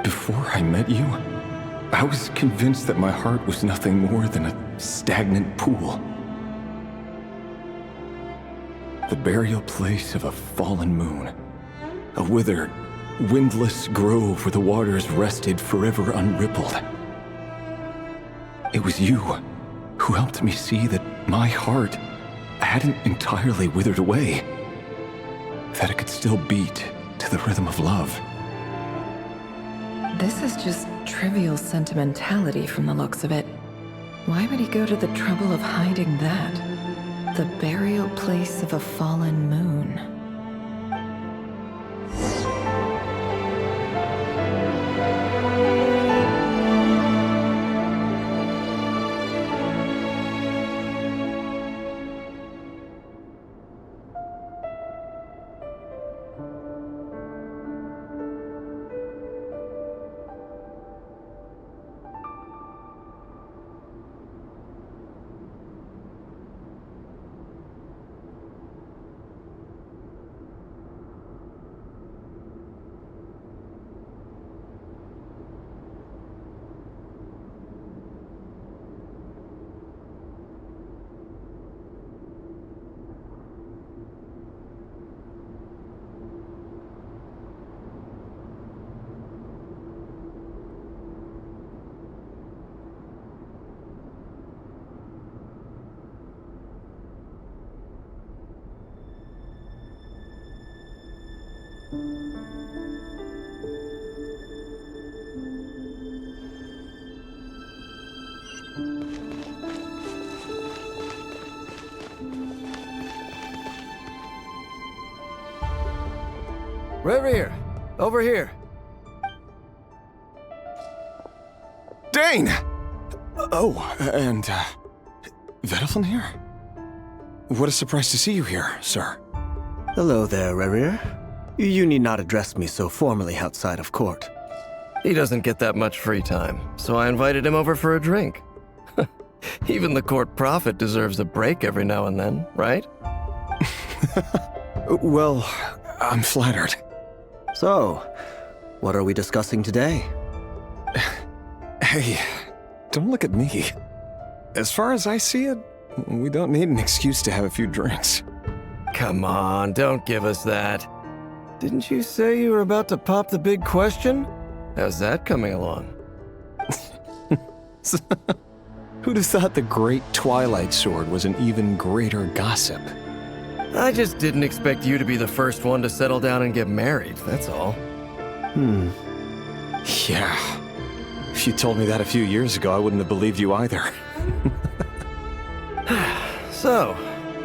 Before I met you, I was convinced that my heart was nothing more than a stagnant pool. The burial place of a fallen moon. A withered, windless grove where the waters rested forever unrippled. It was you who helped me see that my heart hadn't entirely withered away. That it could still beat to the rhythm of love. This is just trivial sentimentality from the looks of it. Why would he go to the trouble of hiding that? The burial place of a fallen moon. Reverie, over here. Dane! Oh, and, Vedalfin here? What a surprise to see you here, sir. Hello there, Rerir. You need not address me so formally outside of court. He doesn't get that much free time, so I invited him over for a drink. Even the court prophet deserves a break every now and then, right? Well, I'm flattered. So, what are we discussing today? Hey, don't look at me. As far as I see it, we don't need an excuse to have a few drinks. Come on, don't give us that. Didn't you say you were about to pop the big question? How's that coming along? Who'd have thought the great Twilight Sword was an even greater gossip? I just didn't expect you to be the first one to settle down and get married, that's all. Yeah. If you told me that a few years ago, I wouldn't have believed you either. So,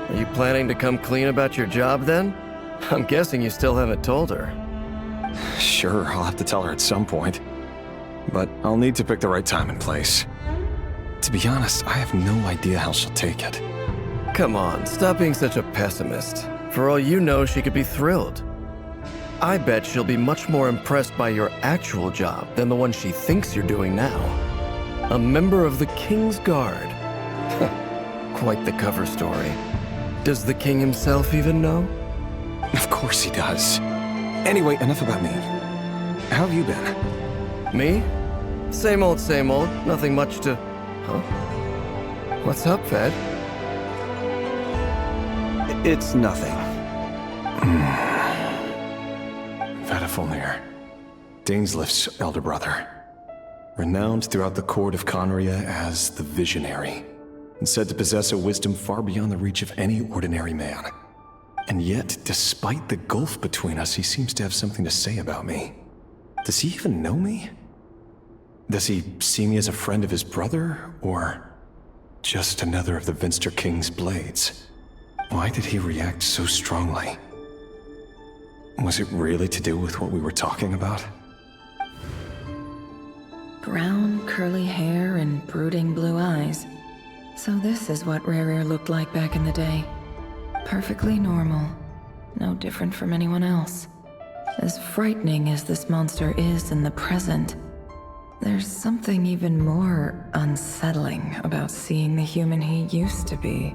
are you planning to come clean about your job then? I'm guessing you still haven't told her. Sure, I'll have to tell her at some point. But I'll need to pick the right time and place. To be honest, I have no idea how she'll take it. Come on, stop being such a pessimist. For all you know, she could be thrilled. I bet she'll be much more impressed by your actual job than the one she thinks you're doing now. A member of the King's Guard. Quite the cover story. Does the king himself even know? Of course he does. Anyway, enough about me. How have you been? Me? Same old, nothing much to... Huh? What's up, Ved? It's nothing. Vedalfin, Dainslift's elder brother. Renowned throughout the court of Conria as the Visionary, and said to possess a wisdom far beyond the reach of any ordinary man. And yet, despite the gulf between us, he seems to have something to say about me. Does he even know me? Does he see me as a friend of his brother, or just another of the Vinster King's blades? Why did he react so strongly? Was it really to do with what we were talking about? Brown, curly hair and brooding blue eyes. So this is what Rerir looked like back in the day. Perfectly normal. No different from anyone else. As frightening as this monster is in the present, there's something even more unsettling about seeing the human he used to be.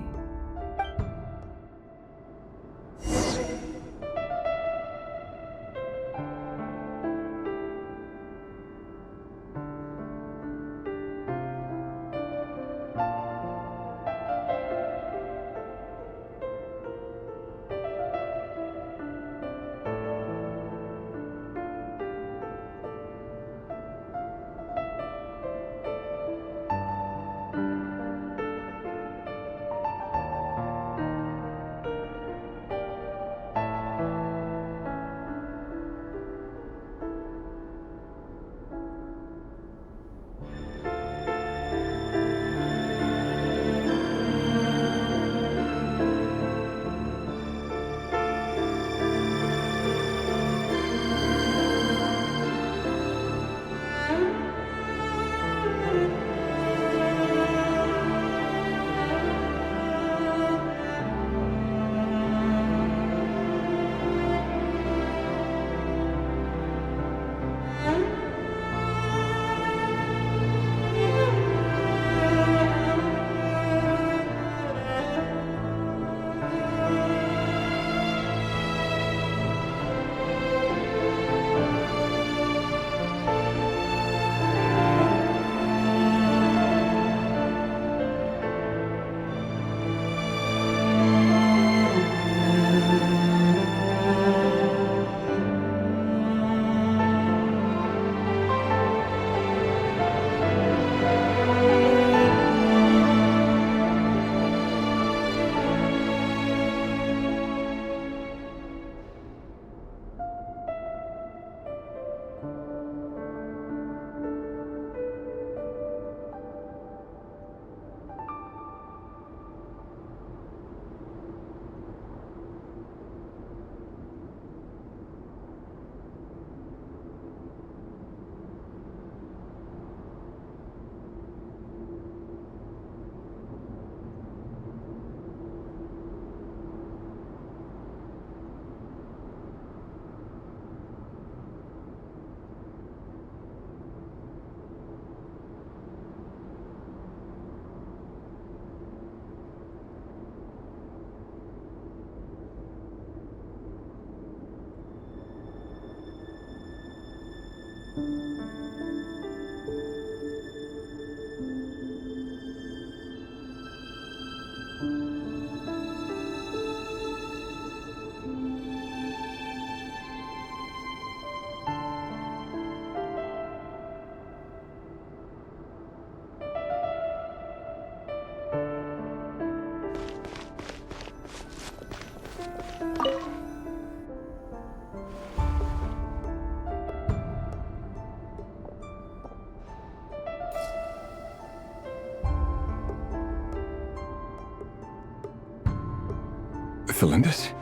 Felindis?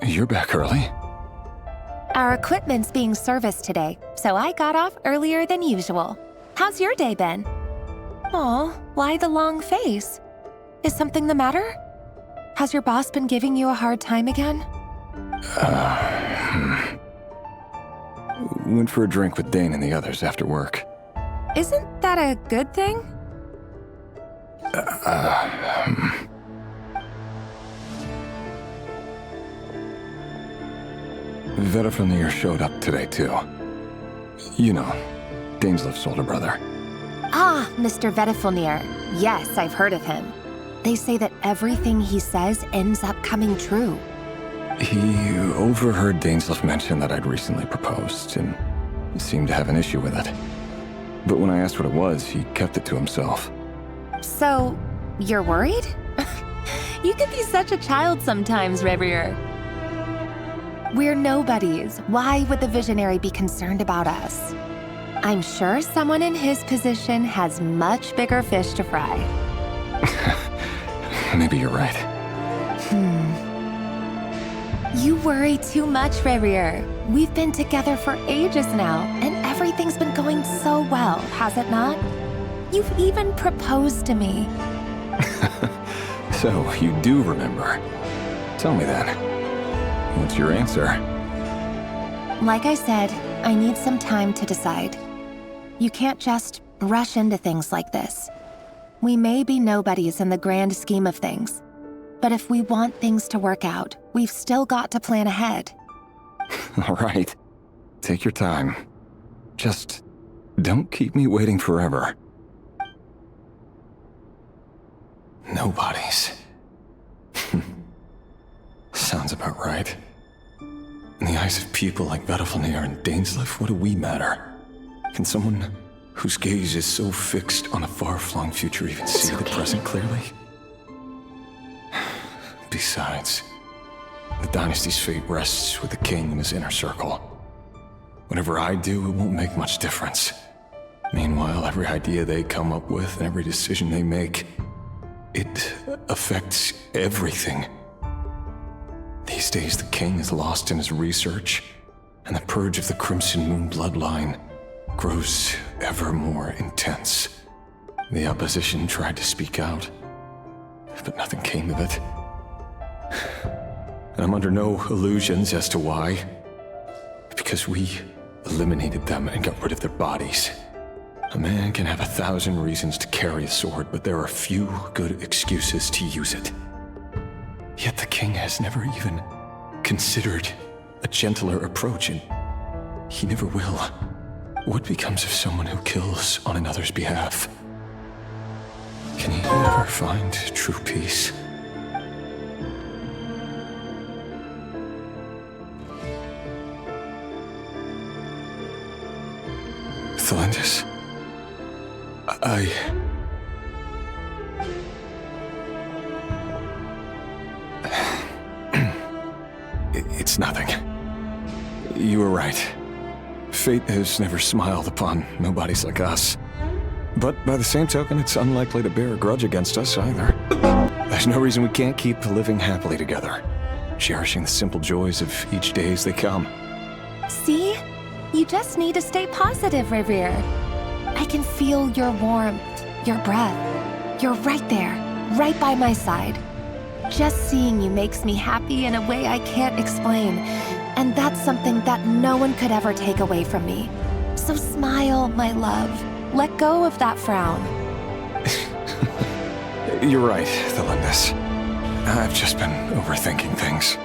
You're back early? Our equipment's being serviced today, so I got off earlier than usual. How's your day been? Aw, why the long face? Is something the matter? Has your boss been giving you a hard time again? Went for a drink with Dane and the others after work. Isn't that a good thing? Vedifenir showed up today, too. You know, Daneslif's older brother. Ah, Mr. Vedifenir. Yes, I've heard of him. They say that everything he says ends up coming true. He overheard Daneslif mention that I'd recently proposed, and seemed to have an issue with it. But when I asked what it was, he kept it to himself. So, you're worried? You can be such a child sometimes, Revier. We're nobodies. Why would the Visionary be concerned about us? I'm sure someone in his position has much bigger fish to fry. Maybe you're right. You worry too much, Revier. We've been together for ages now, and everything's been going so well, has it not? You've even proposed to me. So, you do remember. Tell me then. What's your answer? Like I said, I need some time to decide. You can't just rush into things like this. We may be nobodies in the grand scheme of things, but if we want things to work out, we've still got to plan ahead. All right. Take your time. Just don't keep me waiting forever. Nobodies. Sounds about right. In the eyes of people like Vedifenir and Daneslif, what do we matter? Can someone whose gaze is so fixed on a far-flung future even see the present clearly? Besides, the dynasty's fate rests with the king and his inner circle. Whatever I do, it won't make much difference. Meanwhile, every idea they come up with and every decision they make, it affects everything. These days, the king is lost in his research, and the purge of the Crimson Moon bloodline grows ever more intense. The opposition tried to speak out, but nothing came of it. And I'm under no illusions as to why. Because we eliminated them and got rid of their bodies. A man can have 1,000 reasons to carry a sword, but there are few good excuses to use it. Yet the king has never even considered a gentler approach, and he never will. What becomes of someone who kills on another's behalf? Can he ever find true peace? Felindis, It's nothing. You were right. Fate has never smiled upon nobodies like us. But by the same token, it's unlikely to bear a grudge against us either. There's no reason we can't keep living happily together, cherishing the simple joys of each day as they come. See? You just need to stay positive, Revier. I can feel your warmth, your breath. You're right there, right by my side. Just seeing you makes me happy in a way I can't explain. And that's something that no one could ever take away from me. So smile, my love. Let go of that frown. You're right, Felindis. I've just been overthinking things.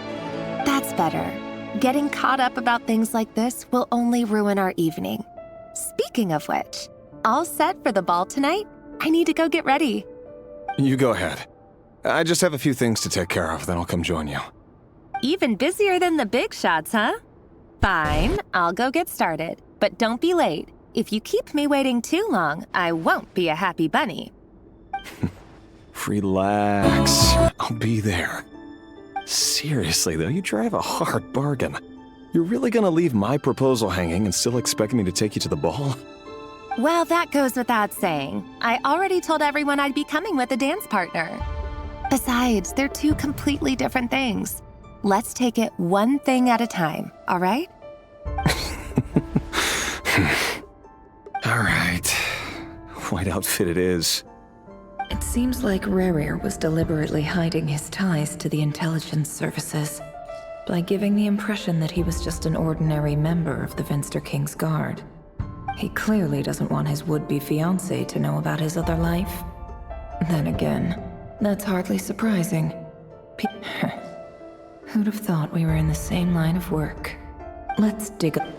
That's better. Getting caught up about things like this will only ruin our evening. Speaking of which, all set for the ball tonight? I need to go get ready. You go ahead. I just have a few things to take care of, then I'll come join you. Even busier than the big shots, huh? Fine, I'll go get started. But don't be late. If you keep me waiting too long, I won't be a happy bunny. Relax. I'll be there. Seriously, though, you drive a hard bargain. You're really gonna leave my proposal hanging and still expect me to take you to the ball? Well, that goes without saying. I already told everyone I'd be coming with a dance partner. Besides, they're two completely different things. Let's take it one thing at a time, all right? All right. White outfit it is. It seems like Rerir was deliberately hiding his ties to the intelligence services by giving the impression that he was just an ordinary member of the Venster King's Guard. He clearly doesn't want his would-be fiancée to know about his other life. Then again, that's hardly surprising. Who'd have thought we were in the same line of work? Let's dig up.